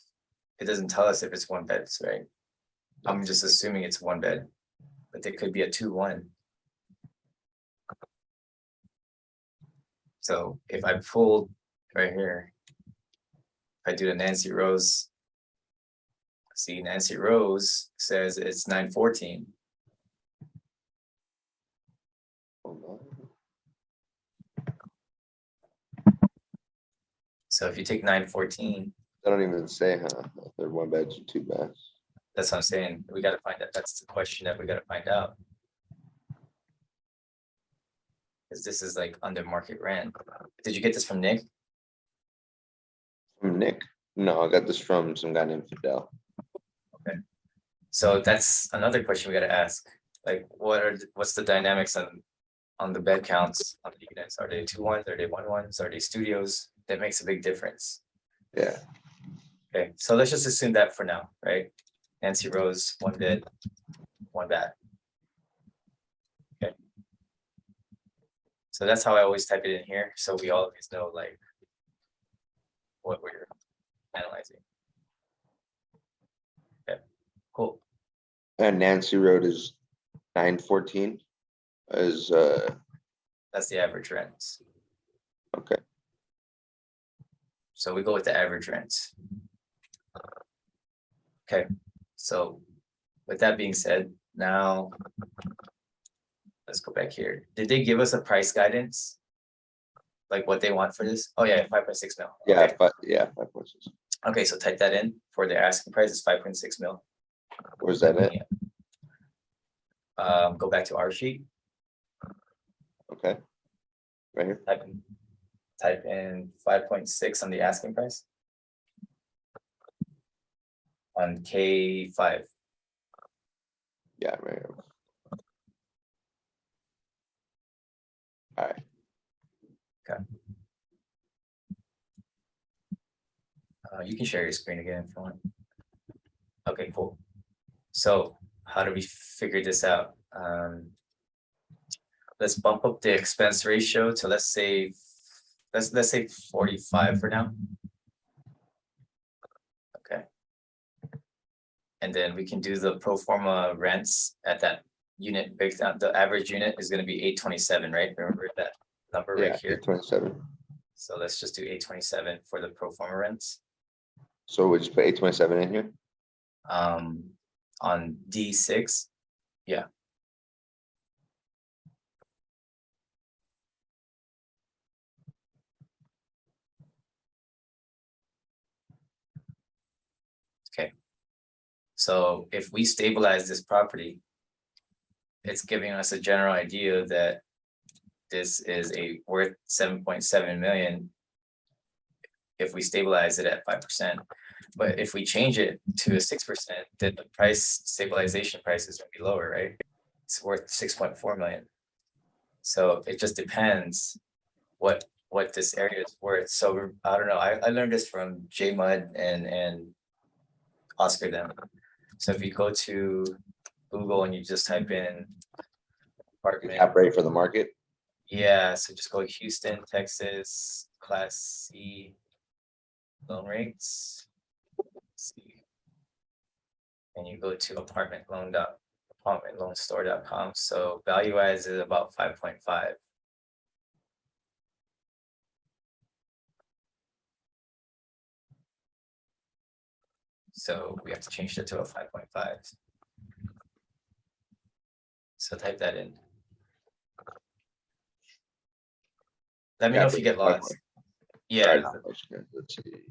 it doesn't tell us if it's 1 beds, right? I'm just assuming it's 1 bed, but there could be a 2-1. So if I pulled right here, if I do the Nancy Rose, see, Nancy Rose says it's 914. So if you take 914, I don't even say, huh? If they're 1 beds or 2 baths. that's what I'm saying. We got to find out. That's the question that we got to find out. Because this is like under market rent. Did you get this from Nick? From Nick? No, I got this from some guy named Fidel. Okay. So that's another question we got to ask. Like, what's the dynamics on the bed counts on the units? Are they 2-1s? Are they 1-1s? Are they studios? That makes a big difference. Yeah. Okay, so let's just assume that for now, right? Nancy Rose, 1 bed, 1 bath. Okay. So that's how I always type it in here. So we always know like what we're analyzing. Okay, cool. And Nancy Road is 914. Is That's the average rents. okay. So we go with the average rents. Okay, so with that being said, now let's go back here. Did they give us a price guidance? Like what they want for this? Oh yeah, 5.6 mil. Yeah, Okay. but yeah, 5.6. Okay, so type that in for their asking price is 5.6 mil. Where's that at? Yeah. Go back to our sheet, Okay. Right here. type in 5.6 on the asking price. On K5. Yeah, right here. All right. You can share your screen again if you want. Okay, cool. So how do we figure this out? Let's bump up the expense ratio to let's say 45 for now. Okay. And then we can do the pro forma rents at that unit breakdown. The average unit is gonna be 827, right? Remember that number right Yeah, here? 827. So let's just do 827 for the pro forma rents. So we just put 827 in here. On D6, yeah. Okay. So if we stabilize this property, it's giving us a general idea that this is worth 7.7 million. If we stabilize it at 5%, but if we change it to a 6%, then the stabilization price is gonna be lower, right? It's worth 6.4 million. So it just depends what this area is worth. So I don't know. I learned this from J Mud and Oscar them. So if you go to Google and you just type in The apartment, cap rate for the market. yeah, so just go Houston, Texas, Class C loan rates. Let's see. And you go to apartmentloanstore.com. So value wise is about 5.5. So we have to change that to a 5.5. So type that in. Let me know if you get lost. Yeah, Let's see.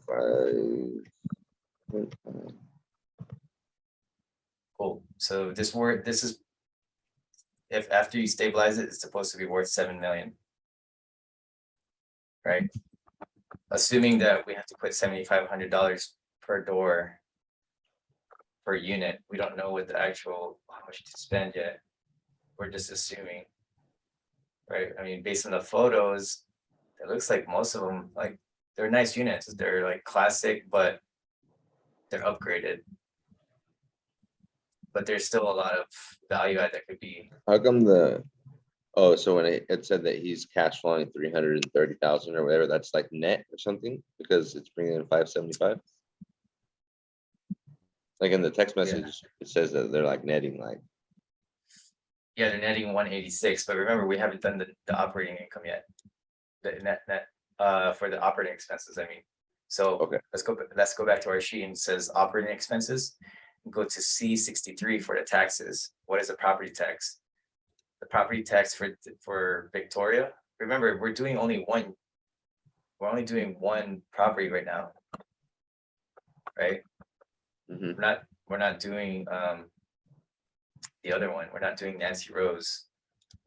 5. cool. So this is, if after you stabilize it, it's supposed to be worth 7 million. Right? Assuming that we have to put $7,500 per door per unit. We don't know what the actual how much to spend yet. We're just assuming. Right? I mean, based on the photos, it looks like most of them, like, they're nice units. They're like classic, but they're upgraded. But there's still a lot of value add that could be. How come so when it said that he's cash flowing 330,000 or whatever, that's like net or something because it's bringing in 575. Like in the text message, it says that they're like netting like. Yeah, they're netting 186, but remember, we haven't done the operating income yet. The net for the operating expenses, I mean. So Okay. let's go back to our sheet, and it says operating expenses. Go to C63 for the taxes. What is the property tax? The property tax for Victoria. Remember, we're only doing one property right now. Right? Mhm. We're not doing the other one. We're not doing Nancy Rose.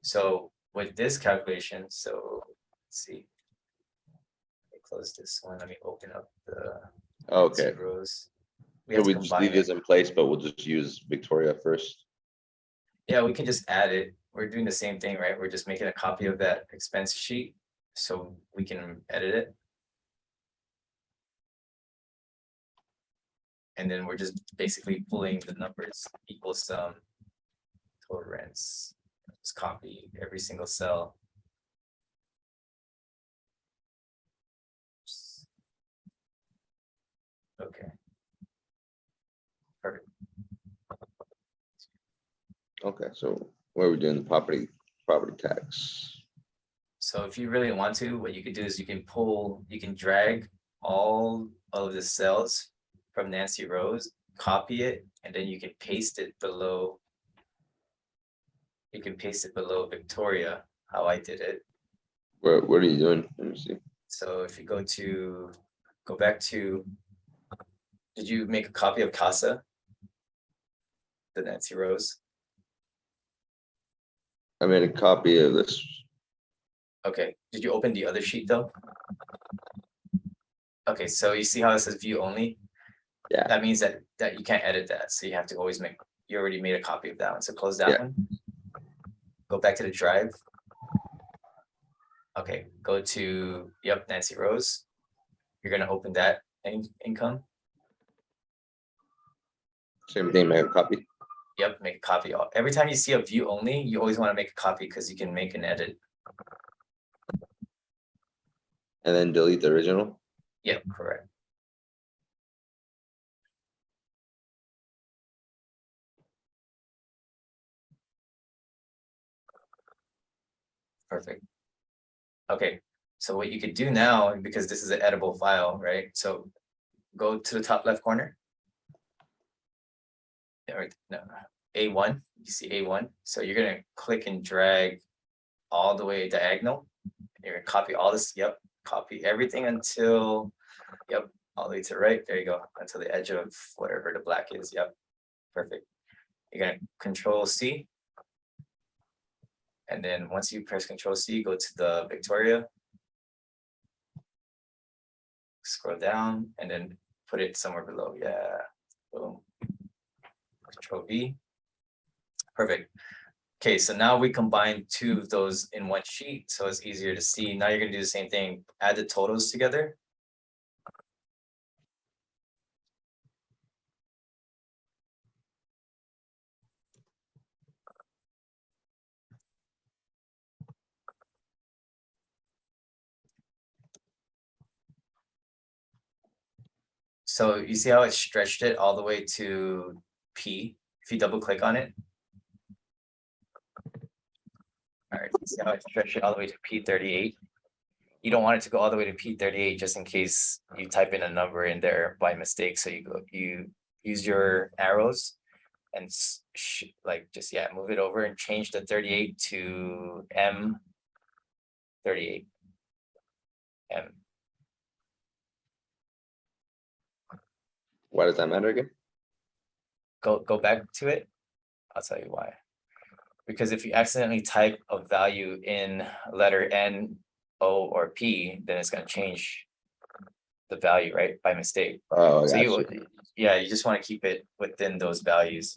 So with this calculation, so let's see. Let me close this one. Let me open up the Okay. Nancy Rose. So we to just combine leave it. this in place, but we'll just use Victoria first. Yeah, we can just add it. We're doing the same thing, right? We're just making a copy of that expense sheet so we can edit it. And then we're just basically pulling the numbers equal sum total rents. Just copy every single cell. Okay. Perfect. Okay, so where are we doing the property tax? So if you really want to, what you could do is you can drag all of the cells from Nancy Rose, copy it, and then you can paste it below. You can paste it below Victoria, how I did it. What are you doing? Let me see. So if you go back to, did you make a copy of Casa? The Nancy Rose? I made a copy of this. Okay, did you open the other sheet though? Okay, so you see how it says view only? Yeah. That means that you can't edit that, so you have to always make, you already made a copy of that one, so close that Yeah. one. Go back to the drive. Okay, go to, yep, Nancy Rose. You're gonna open that income. Same thing, make a copy. Yep, make a copy. Every time you see a view only, you always want to make a copy because you can make an edit. And then delete the original. Yep, correct. Perfect. Okay, so what you could do now, because this is an editable file, right? So go to the top left corner. Or no, A1, you see A1. So you're gonna click and drag all the way diagonal. You're gonna copy all this, yep, copy everything until, yep, all the way to the right. There you go, until the edge of whatever the black is. Yep, perfect. You're gonna Control C. And then once you press Control C, go to the Victoria. Scroll down and then put it somewhere below. Yeah. Boom. Control V. Perfect. Okay, so now we combine two of those in one sheet, so it's easier to see. Now you're gonna do the same thing. Add the totals together. So you see how it stretched it all the way to P? If you double click on it. All right, see how it stretched it all the way to P38? You don't want it to go all the way to P38 just in case you type in a number in there by mistake. So you use your arrows and like just, yeah, move it over and change the 38 to M38. M. Why does that matter again? Go back to it. I'll tell you why. Because if you accidentally type a value in letter N, O, or P, then it's going to change the value, right? By mistake. Oh, So gotcha. yeah, you just want to keep it within those values.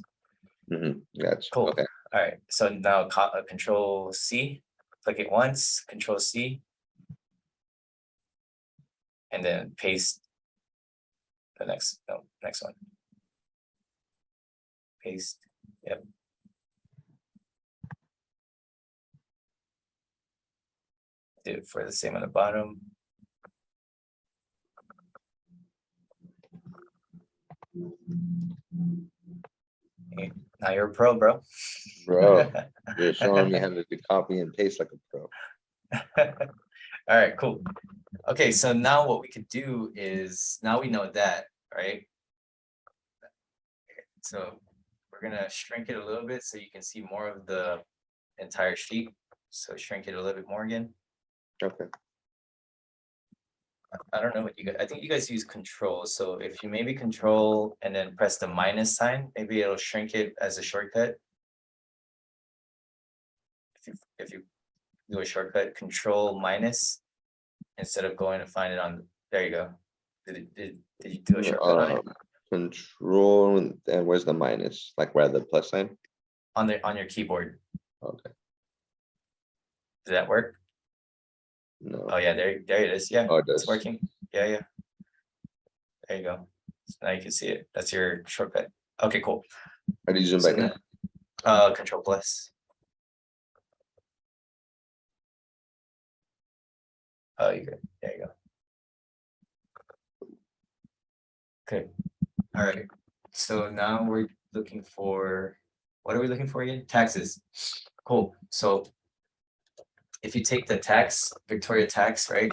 Gotcha. Cool. Okay. All right. So now Control C, click it once, Control C, and then paste the next one. Paste. Yep. Do it for the same on the bottom. Okay, now you're a pro, bro. Bro, you're showing me how to do copy and paste like a pro. All right, cool. Okay, so now what we could do is, now we know that, right? So we're gonna shrink it a little bit so you can see more of the entire sheet. So shrink it a little bit more again. Okay. I don't know what you guys, I think you guys use control. So if you maybe control and then press the minus sign, maybe it'll shrink it as a shortcut. If you do a shortcut, control minus, instead of going to find it on, there you go. Did you do a shortcut on it? Control and where's the minus? Like where the plus sign? On your keyboard. Okay. Did that work? No. Oh yeah, there it is. Yeah, Oh, it it's does. working. Yeah. There you go. So now you can see it. That's your shortcut. Okay, cool. How do you zoom So back in? then, Control plus. Oh, you good. There you go. Okay. All right. So now we're looking for, what are we looking for again? Taxes. Cool. So if you take the tax, Victoria tax, right?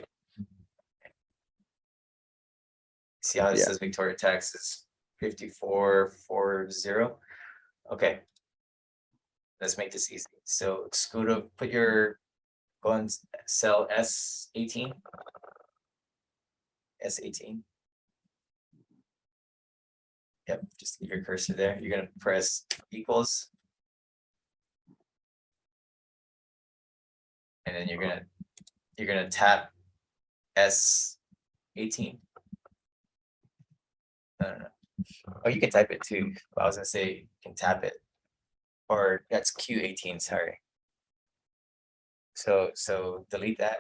See how it Yeah. says Victoria tax is 5440. Okay. Let's make this easy. So go and sell S18. S18. Yep, just leave your cursor there. You're gonna press equals. And then you're gonna tap S18. No. Oh, you can type it too. But I was gonna say you can tap it. Or that's Q18, sorry. So delete that.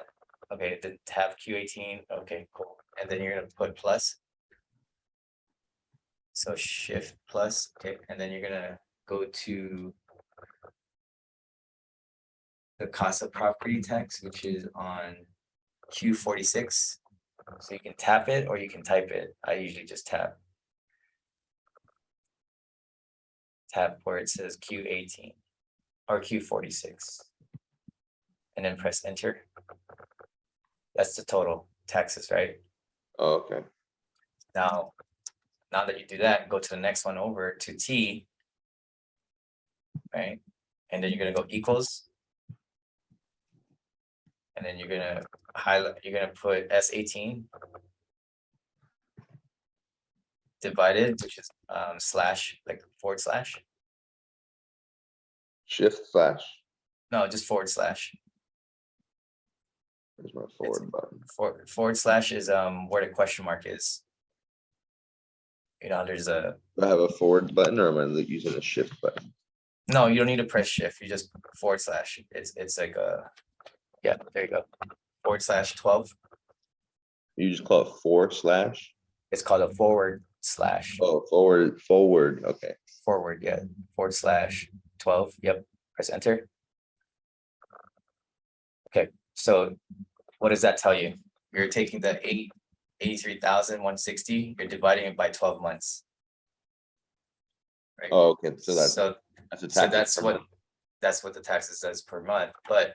Okay, then tap Q18. Okay, cool. And then you're gonna put plus. So shift plus, okay, and then you're gonna go to the cost of property tax, which is on Q46. So you can tap it or you can type it. I usually just tap. Tap where it says Q18 or Q46. And then press enter. That's the total taxes, right? Oh, okay. Now that you do that, go to the next one over to T. Right? And then you're gonna go equals. And then you're gonna highlight, you're gonna put S18 divided, which is slash, like forward slash. Shift slash. No, just forward slash. There's my forward button. Forward slash is where the question mark is. You know, there's a Do I have a forward button or am I using a shift button? no, you don't need to press shift. You just forward slash. It's like a yeah, there you go. Forward slash 12. You just call it forward slash? It's called a forward slash. Oh, forward, okay. Forward, yeah. Forward slash 12. Yep. Press enter. Okay, so what does that tell you? You're taking the 83,160, you're dividing it by 12 months. Right? Oh, okay, so that's So a so tax that's per what month. that's what the taxes says per month. But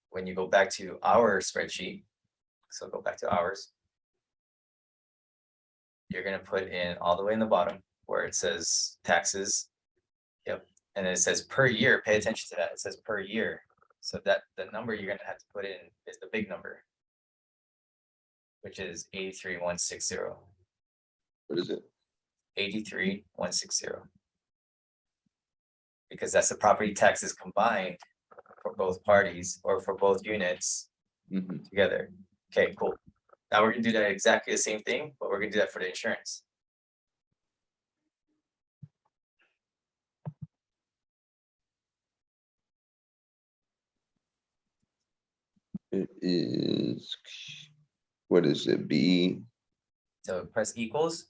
when you go back to our spreadsheet, so go back to ours, you're gonna put in all the way in the bottom where it says taxes. Yep, and then it says per year. Pay attention to that. It says per year. So that the number you're gonna have to put in is the big number, which is 83,160. What is it? 83,160. Because that's the property taxes combined for both parties or for both units Mhm. together. Okay, cool. Now we're gonna do that exactly the same thing, but we're gonna do that for the insurance. It is, what is it, B? So press equals.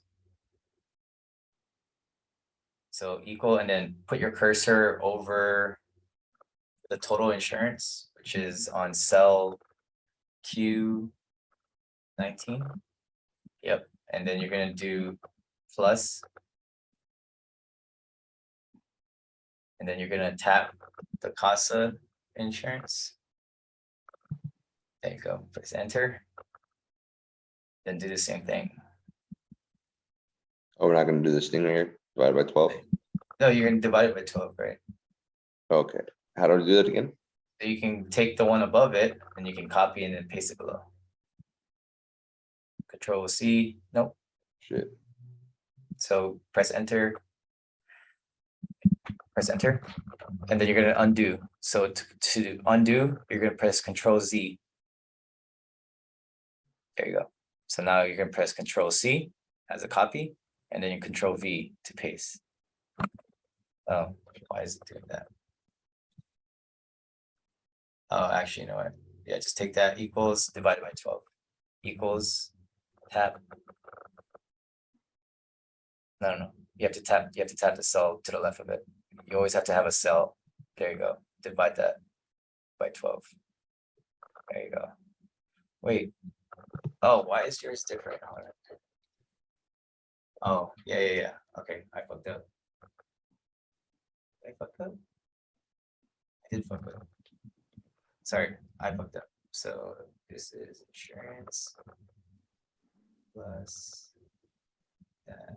So equal and then put your cursor over the total insurance, which is on cell Q19. Yep, and then you're gonna do plus. And then you're gonna tap the CASA insurance. There you go, press enter. Then do the same thing. Oh, we're not gonna do this thing right here, divided by 12? No, you're gonna divide it by 12, right? Okay, how do I do that again? So you can take the one above it and you can copy and then paste it below. Control C, nope. Shit. So press enter. Press enter. And then you're gonna undo. So to undo, you're gonna press Control Z. There you go. So now you're gonna press Control C as a copy, and then you Control V to paste. Oh, why is it doing that? Oh, actually, you know what? Yeah, just take that equals divided by 12. Equals tap. No. You have to tap the cell to the left of it. You always have to have a cell. There you go. Divide that by 12. There you go. Wait. Oh, why is yours different? Hold on. Oh, yeah. Okay, I fucked up. I fucked up. I did fuck up. Sorry, I fucked up. So this is insurance plus that.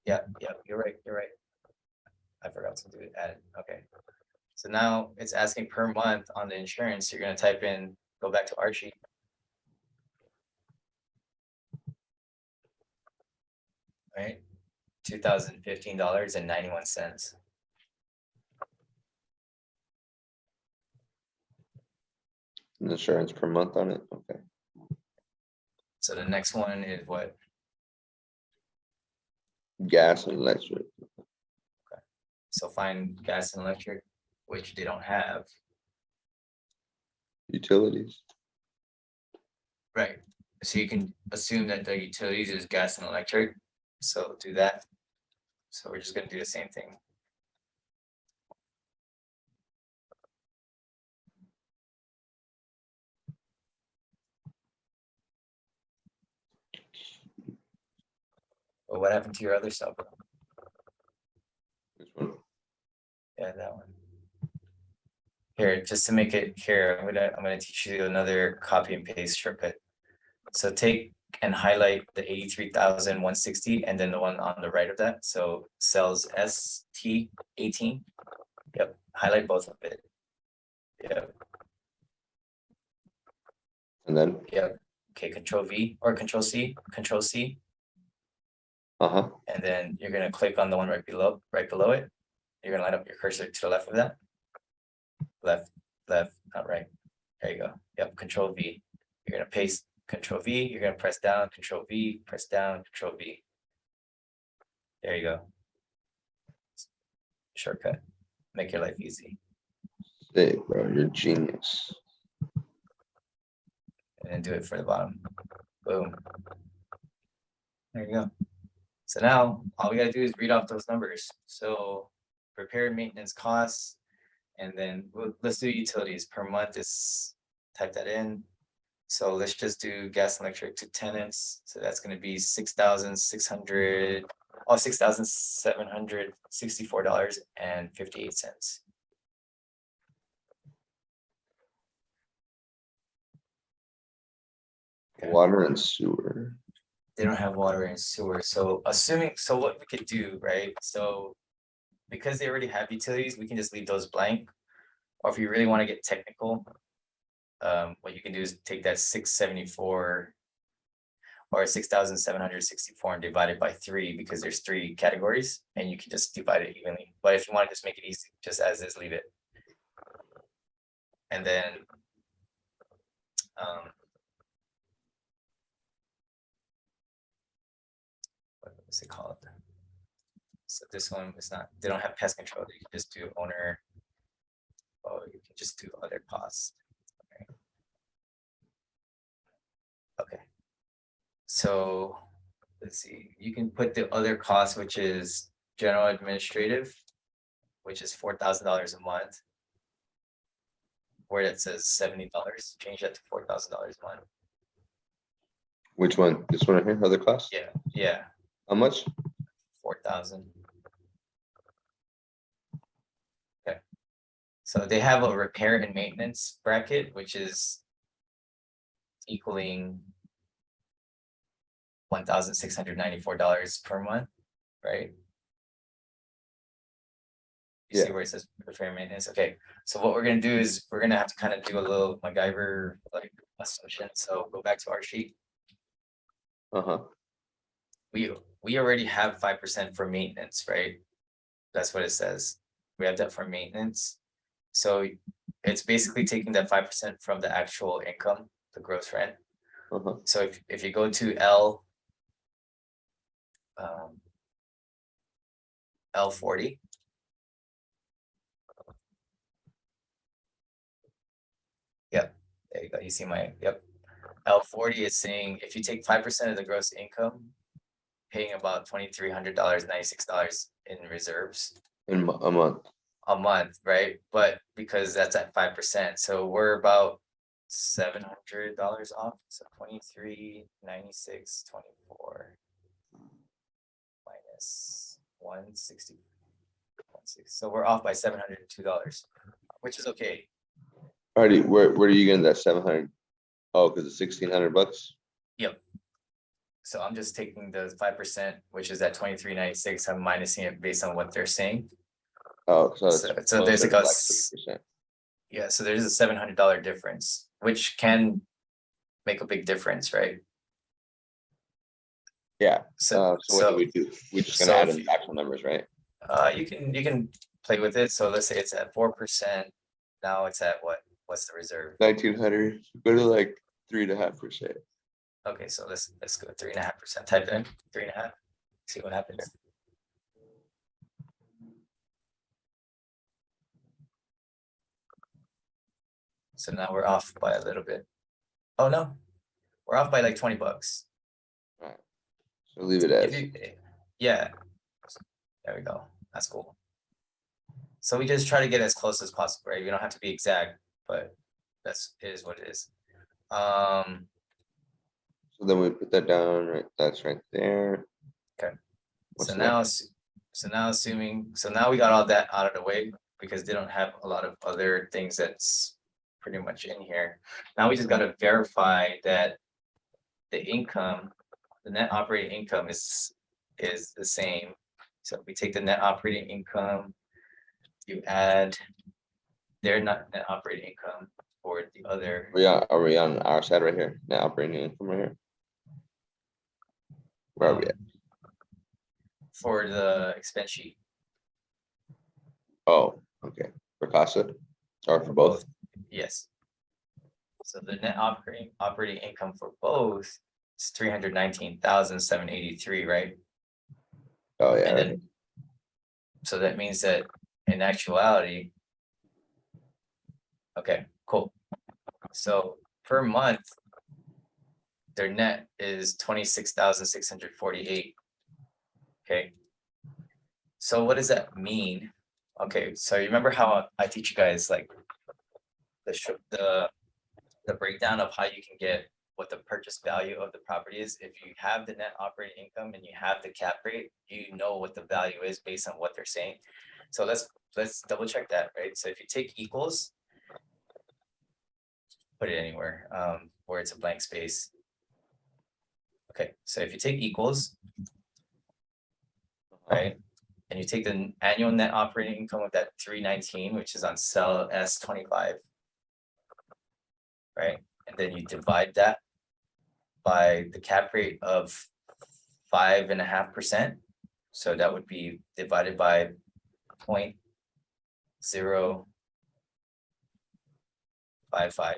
Yeah, you're right. I forgot to do it. Add. Okay. So now it's asking per month on the insurance. You're gonna type in, go back to our sheet. Right? $2,015.91. Insurance per month on it, okay. So the next one is what? Gas and electric, So find gas and electric, which they don't have. utilities. Right. So you can assume that the utilities is gas and electric. So do that. So we're just gonna do the same thing. But what happened to your other cell? Which one? Yeah, that one. Here, just to make it here, I'm gonna teach you another copy and paste shortcut. So take and highlight the 83,160 and then the one on the right of that. So cells ST18. Yep, highlight both of it. Yep, And then, yep. Okay, Control V or Control C, uh-huh, and then you're gonna click on the one right below it. You're gonna line up your cursor to the left of that. Left, not right. There you go. Yep, Control V. You're gonna paste Control V, you're gonna press down, Control V, press down, Control V. There you go. Shortcut. Make your life easy. sick, bro, you're a genius. And then do it for the bottom. Boom. There you go. So now all we gotta do is read off those numbers. So repair and maintenance costs, and then let's do utilities per month is type that in. So let's just do gas and electric to tenants. So that's gonna be $6,764.58. Okay. Water and sewer. They don't have water and sewer. So what we could do, right? So because they already have utilities, we can just leave those blank. Or if you really want to get technical, what you can do is take that 674 or 6,764 and divide it by 3 because there's 3 categories and you can just divide it evenly. But if you want to just make it easy, just as is, leave it. And then what's it called? So this one is not, they don't have pest control. You can just do owner. Oh, you can just do other costs. Okay. So let's see, you can put the other cost, which is general administrative, which is $4,000 a month. Where it says $70, change that to $4,000 a month. Which one? This one right here, other cost? Yeah, How much? 4,000. Okay. So they have a repair and maintenance bracket, which is equaling $1,694 per month, right? You see Yeah. where it says repair and maintenance? Okay, so what we're gonna do is we're gonna have to kind of do a little MacGyver like assumption. So go back to our sheet. Uh-huh, We already have 5% for maintenance, right? That's what it says. We have that for maintenance. So it's basically taking that 5% from the actual income, the gross rent. uh-huh. So if you go to L40. Yep, there you go. You see my, yep. L40 is saying if you take 5% of the gross income, paying about $2,300.96 in reserves In a month. a month, right? But because that's at 5%, so we're about $700 off. So 2396.24 minus 160. So we're off by $702, which is okay. Alrighty, where are you getting that 700? Oh, because it's $1,600. Yep. So I'm just taking the 5%, which is at 2396. I'm minusing it based on what they're saying. Oh, so it's So there's closer like to a like 3%. yeah, so there's a $700 difference, which can make a big difference, right? Yeah. So So what do we do? We're just gonna so add if in the actual numbers, right? you can play with it. So let's say it's at 4%. Now it's at what? What's the reserve? 1900, go to like 3.5%. Okay, so let's go 3.5%. Type in 3.5. See what happens. So now we're off by a little bit. Oh no, we're off by like $20. So leave it If as. you, yeah, there we go. That's cool. So we just try to get as close as possible, right? You don't have to be exact, but that's it is what it is. So then we put that down, right? That's right there. Okay. What's So next? now we got all that out of the way because they don't have a lot of other things that's pretty much in here. Now we just gotta verify that the income, the net operating income is the same. So we take the net operating income, you add their net operating income for the other. Are we on our side right here? Net operating income right here? Where are we at? For the expense sheet. Oh, okay. For CASA or for both? Yes. So the net operating income for both is 319,783, right? Oh, yeah. And Right. then, so that means that in actuality. Okay, cool. So per month, their net is 26,648. Okay. So what does that mean? Okay, so you remember how I teach you guys like the breakdown of how you can get what the purchase value of the property is. If you have the net operating income and you have the cap rate, you know what the value is based on what they're saying. So let's double check that, right? So if you take equals, put it anywhere where it's a blank space. Okay, so if you take equals, right, and you take the annual net operating income of that 319, which is on cell S25, right, and then you divide that by the cap rate of 5.5%. So that would be divided by 0.055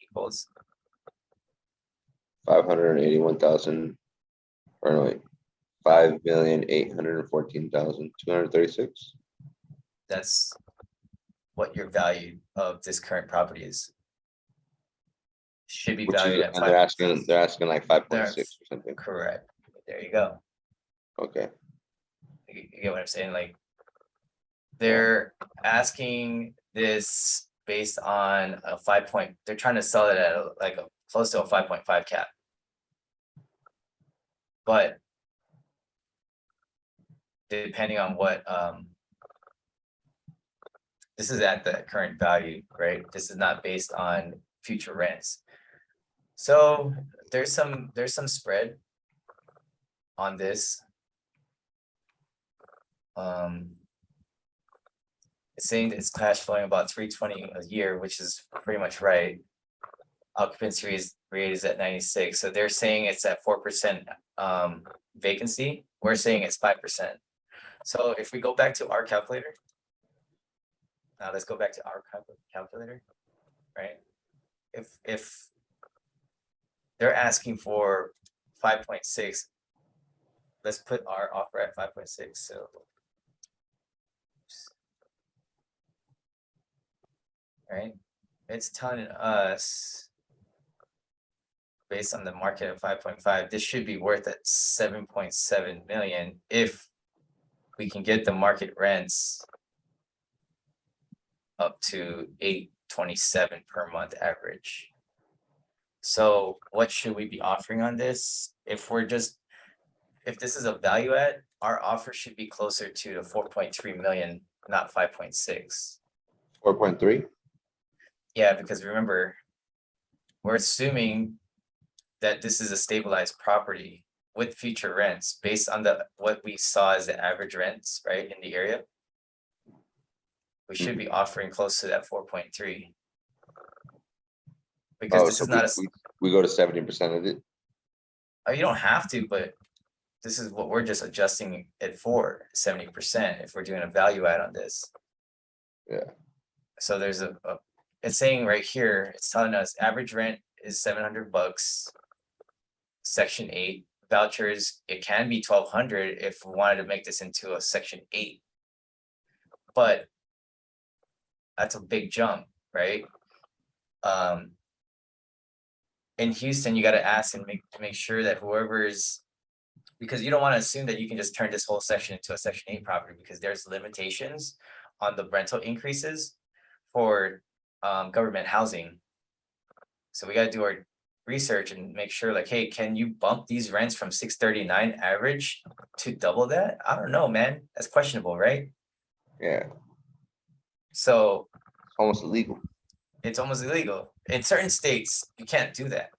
equals 581,000, or no, wait, 5,814,236. that's what your value of this current property is. Should be Which is, valued at and 5. they're asking like 5.6 or something. Correct. There you go. Okay. You get what I'm saying? Like they're asking this based on a 5 point, they're trying to sell it at like a close to a 5.5 cap. But depending on what this is at the current value, right? This is not based on future rents. So there's some spread on this. It's saying that it's cash flowing about 320 a year, which is pretty much right. Occupancy rate is at 96. So they're saying it's at 4% vacancy. We're saying it's 5%. So if we go back to our calculator, now let's go back to our calculator, right? If they're asking for 5.6, let's put our offer at 5.6. So right, it's telling us based on the market of 5.5, this should be worth at 7.7 million if we can get the market rents up to 827 per month average. So what should we be offering on this? If this is a value add, our offer should be closer to the 4.3 million, not 5.6. 4.3. Yeah, because remember, we're assuming that this is a stabilized property with future rents based on what we saw as the average rents, right, in the area. We should be offering close to that 4.3. Because this so is not we go to 70% of it. You don't have to, but this is what we're just adjusting it for 70% if we're doing a value add on this. Yeah. So there's it's saying right here, it's telling us average rent is $700. Section 8 vouchers, it can be 1,200 if we wanted to make this into a section 8. But that's a big jump, right? In Houston, you got to ask and make sure that whoever's, because you don't want to assume that you can just turn this whole section into a section 8 property, because there's limitations on the rental increases for government housing. So we got to do our research and make sure, like, hey, can you bump these rents from 639 average to double that? I don't know, man. That's questionable, right? Yeah, So almost illegal. it's almost illegal. In certain states, you can't do that.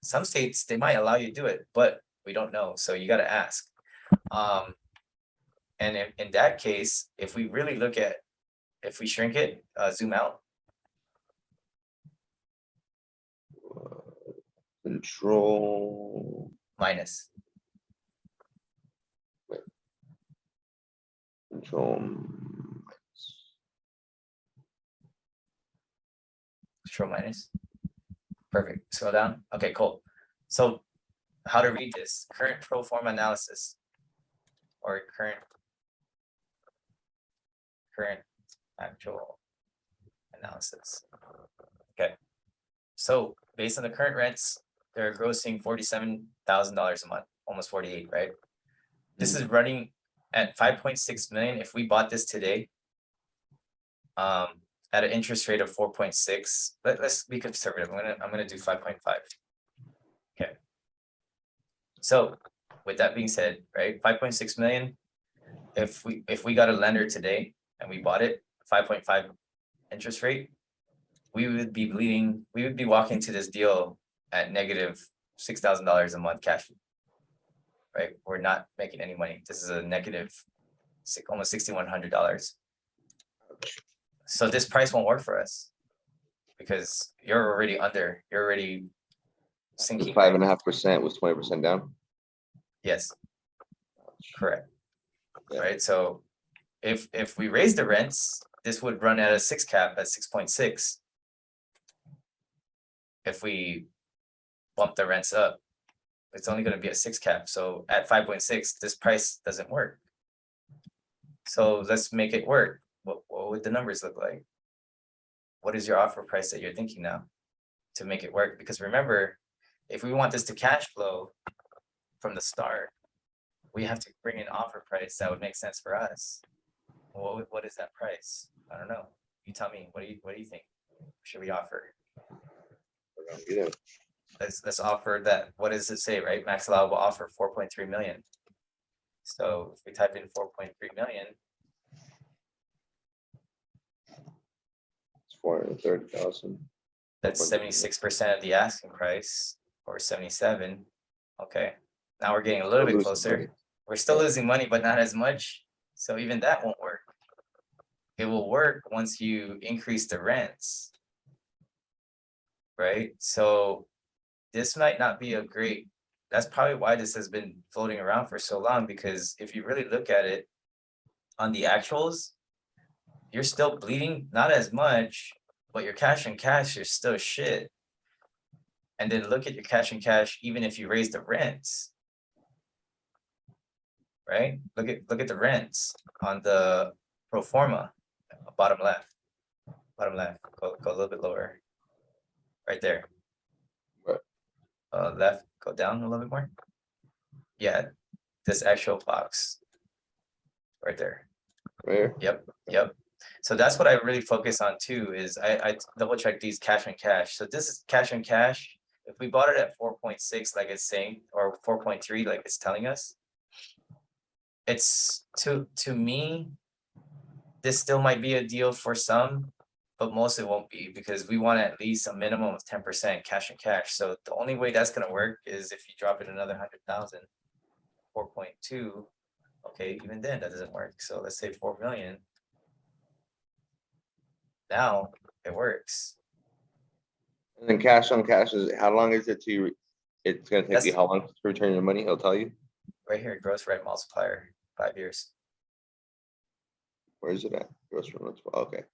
Some states, they might allow you to do it, but we don't know. So you got to ask. And in that case, if we really look at, if we shrink it, zoom out, Control. minus. Control. Control minus. Perfect. Scroll down. Okay, cool. So how to read this? Current pro forma analysis or current actual analysis. Okay. So based on the current rents, they're grossing $47,000 a month, almost 48, right? This is running at 5.6 million. If we bought this today, at an interest rate of 4.6, let's be conservative. I'm gonna do 5.5. Okay. So with that being said, right, 5.6 million. If we got a lender today and we bought it 5.5 interest rate, we would be walking to this deal at negative $6,000 a month cash. Right? We're not making any money. This is a negative almost $6,100. So this price won't work for us because you're already sinking. 5.5% was 20% down. Yes, correct. Yeah. Right. So if we raise the rents, this would run at a 6 cap at 6.6. If we bump the rents up, it's only going to be a 6 cap. So at 5.6, this price doesn't work. So let's make it work. What would the numbers look like? What is your offer price that you're thinking now to make it work? Because remember, if we want this to cash flow from the start, we have to bring an offer price that would make sense for us. What is that price? I don't know. You tell me. What do you think? Should we offer? Let's offer that. What does it say, right? Max allowable offer 4.3 million. So if we type in 4.3 million, It's 430,000. that's 76% of the asking price, or 77. Okay, now we're getting a little bit Losing closer. money. We're still losing money, but not as much. So even that won't work. It will work once you increase the rents, right? So this might not be a great, that's probably why this has been floating around for so long, because if you really look at it on the actuals, you're still bleeding, not as much, but your cash and cash is still shit. And then look at your cash and cash, even if you raise the rents, right? Look at the rents on the pro forma, bottom left, go a little bit lower, right there. What? Left, go down a little bit more. Yeah, this actual box, right there. Where? Yep. So that's what I really focus on too, is I double check these cash and cash. So this is cash and cash. If we bought it at 4.6, like it's saying, or 4.3, like it's telling us, it's to me, this still might be a deal for some, but most it won't be, because we want at least a minimum of 10% cash and cash. So the only way that's gonna work is if you drop it another 100,000, 4.2. Okay, even then that doesn't work. So let's say 4 million. Now it works. And then cash on cash is, how long is it to, it's gonna take you That's- how long to return your money? He'll tell you. Right here, gross rent multiplier, 5 years. Where is it at? Gross rent multiplier. Okay.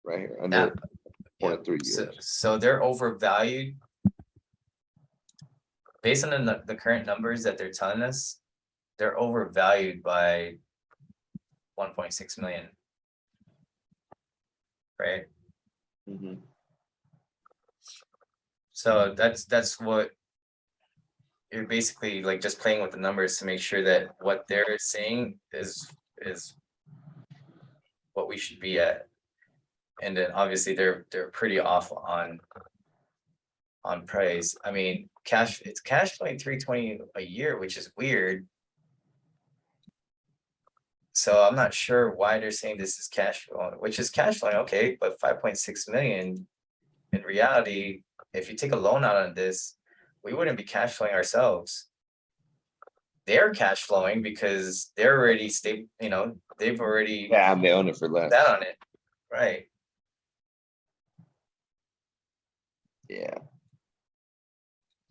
right here, Now, under 1 to 3 so, years. so they're overvalued. Based on the current numbers that they're telling us, they're overvalued by 1.6 million. Right? Mhm. So that's what you're basically like, just playing with the numbers to make sure that what they're saying is what we should be at. And then obviously they're pretty off on price. I mean, it's cash flowing 320 a year, which is weird. So I'm not sure why they're saying this is cash flowing, which is cash flowing, okay, but 5.6 million. In reality, if you take a loan out on this, we wouldn't be cash flowing ourselves. They're cash flowing because they're already stable, they've already Yeah, and they own it for less. that on it, right? Yeah.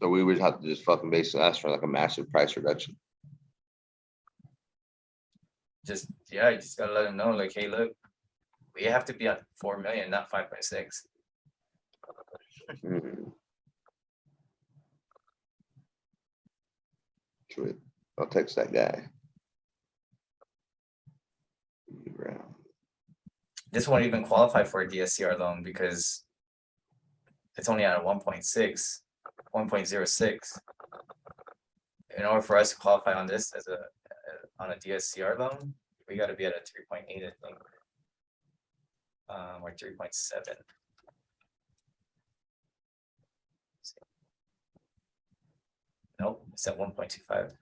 So we would have to just fucking basically ask for like a massive price reduction. Just, yeah, you just gotta let them know, like, hey, look, we have to be at 4 million, not 5.6. Mhm. Sweet. I'll text that guy. This won't even qualify for a DSCR loan because it's only at a 1.6, 1.06. In order for us to qualify on this as on a DSCR loan, we gotta be at a 3.8, I think. Or 3.7. Nope, it's at 1.25.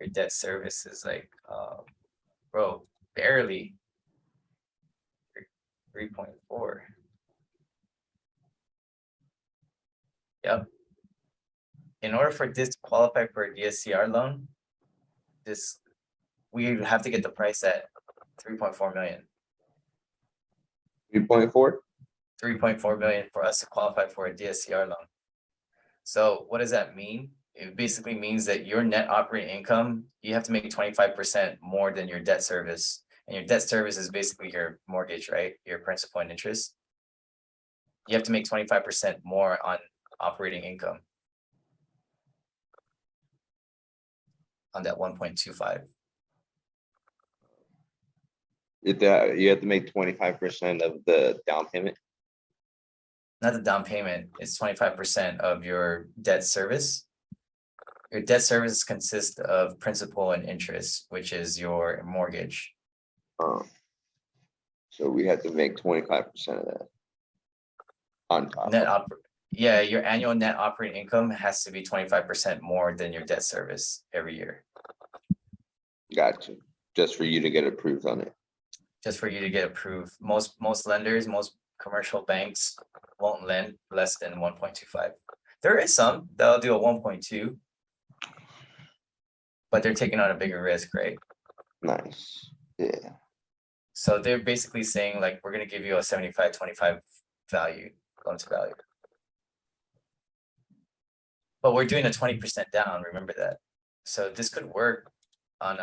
Your debt service is like, bro, barely 3.4. Yep. In order for this to qualify for a DSCR loan, we would have to get the price at 3.4 million. 3.4. 3.4 million for us to qualify for a DSCR loan. So what does that mean? It basically means that your net operating income, you have to make 25% more than your debt service. And your debt service is basically your mortgage, right? Your principal and interest. You have to make 25% more on operating income. On that 1.25. You have to make 25% of the down payment. Not the down payment, it's 25% of your debt service. Your debt service consists of principal and interest, which is your mortgage. So we have to make 25% of that. On top. Yeah, your annual net operating income has to be 25% more than your debt service every year. Gotcha. Just for you to get approved on it. Just for you to get approved. Most lenders, most commercial banks won't lend less than 1.25. There is some that'll do a 1.2. But they're taking on a bigger risk, right? Nice. Yeah. So they're basically saying like, we're gonna give you a 75-25 value, loan to value. But we're doing a 20% down, remember that. So this could work on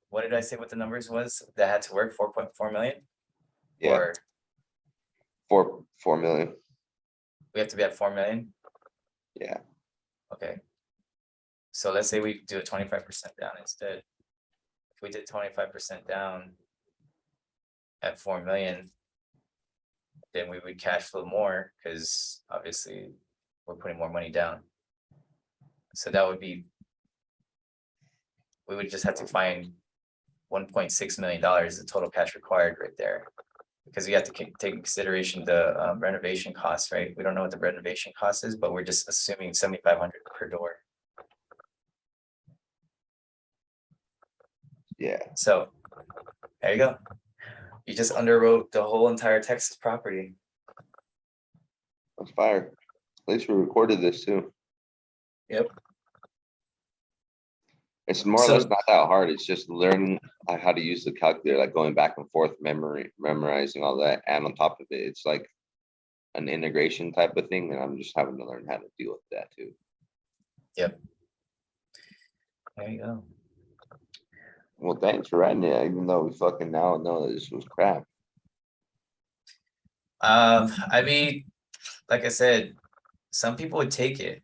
what did I say what the numbers was that had to work? 4.4 million? Yeah. Or 4 million. we have to be at 4 million? Yeah. Okay. So let's say we do a 25% down instead. If we did 25% down at 4 million, then we would cash flow more because obviously we're putting more money down. So that would be, we would just have to find $1.6 million, the total cash required right there. Because we have to take in consideration the renovation costs, right? We don't know what the renovation cost is, but we're just assuming 7,500 per door. Yeah. So there you go. You just underwrote the whole entire Texas property. That's fire. At least we recorded this too. Yep. It's more or less not that hard. It's just learning how to use the calculator, like going back and forth, memorizing all that. And on top of it, it's like an integration type of thing. And I'm just having to learn how to deal with that too. Yep. There you go. Well, thanks for writing it, even though we fucking now know that this was crap. I mean, like I said, some people would take it.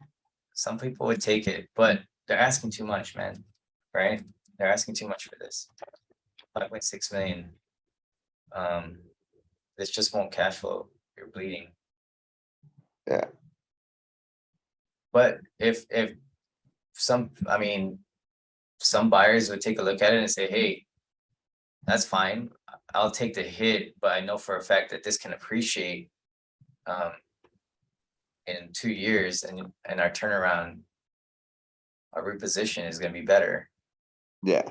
Some people would take it, but they're asking too much, man. Right? They're asking too much for this. 5.6 million. This just won't cash flow. You're bleeding. Yeah. But if some, I mean, some buyers would take a look at it and say, hey, that's fine. I'll take the hit, but I know for a fact that this can appreciate in 2 years, and our turnaround, our reposition is gonna be better. Yeah.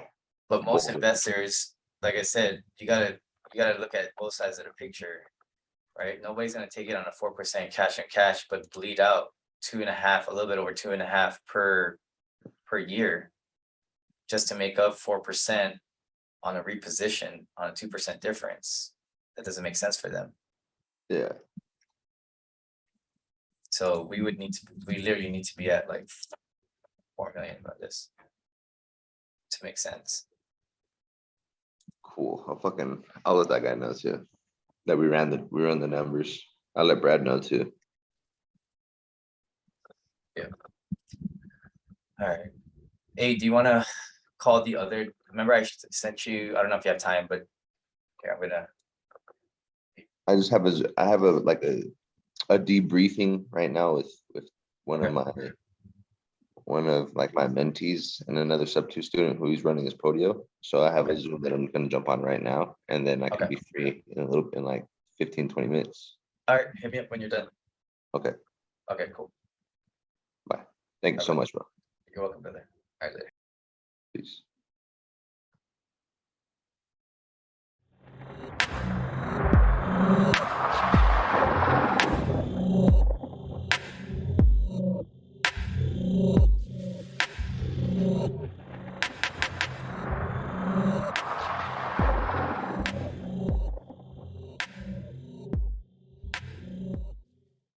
But most Cool. investors, like I said, you gotta look at both sides of the picture, right? Nobody's gonna take it on a 4% cash and cash, but bleed out 2.5, a little bit over 2.5 per year, just to make up 4% on a reposition on a 2% difference. That doesn't make sense for them. Yeah. So we literally need to be at like 4 million about this to make sense. Cool. I'll let that guy know too. That we ran the numbers. I'll let Brad know too. All right. Hey, do you want to call the other? Remember, I sent you. I don't know if you have time, but here I'm gonna. I just have a debriefing right now with one of my mentees and another sub 2 student who he's running his podio. So I have a Zoom that I'm gonna jump on right now, and then I can be free in like 15-20 minutes. All right, hit me up when you're done. Okay. Okay, cool. Bye. Thank you so much, bro. You're welcome, brother. All right, later. Peace.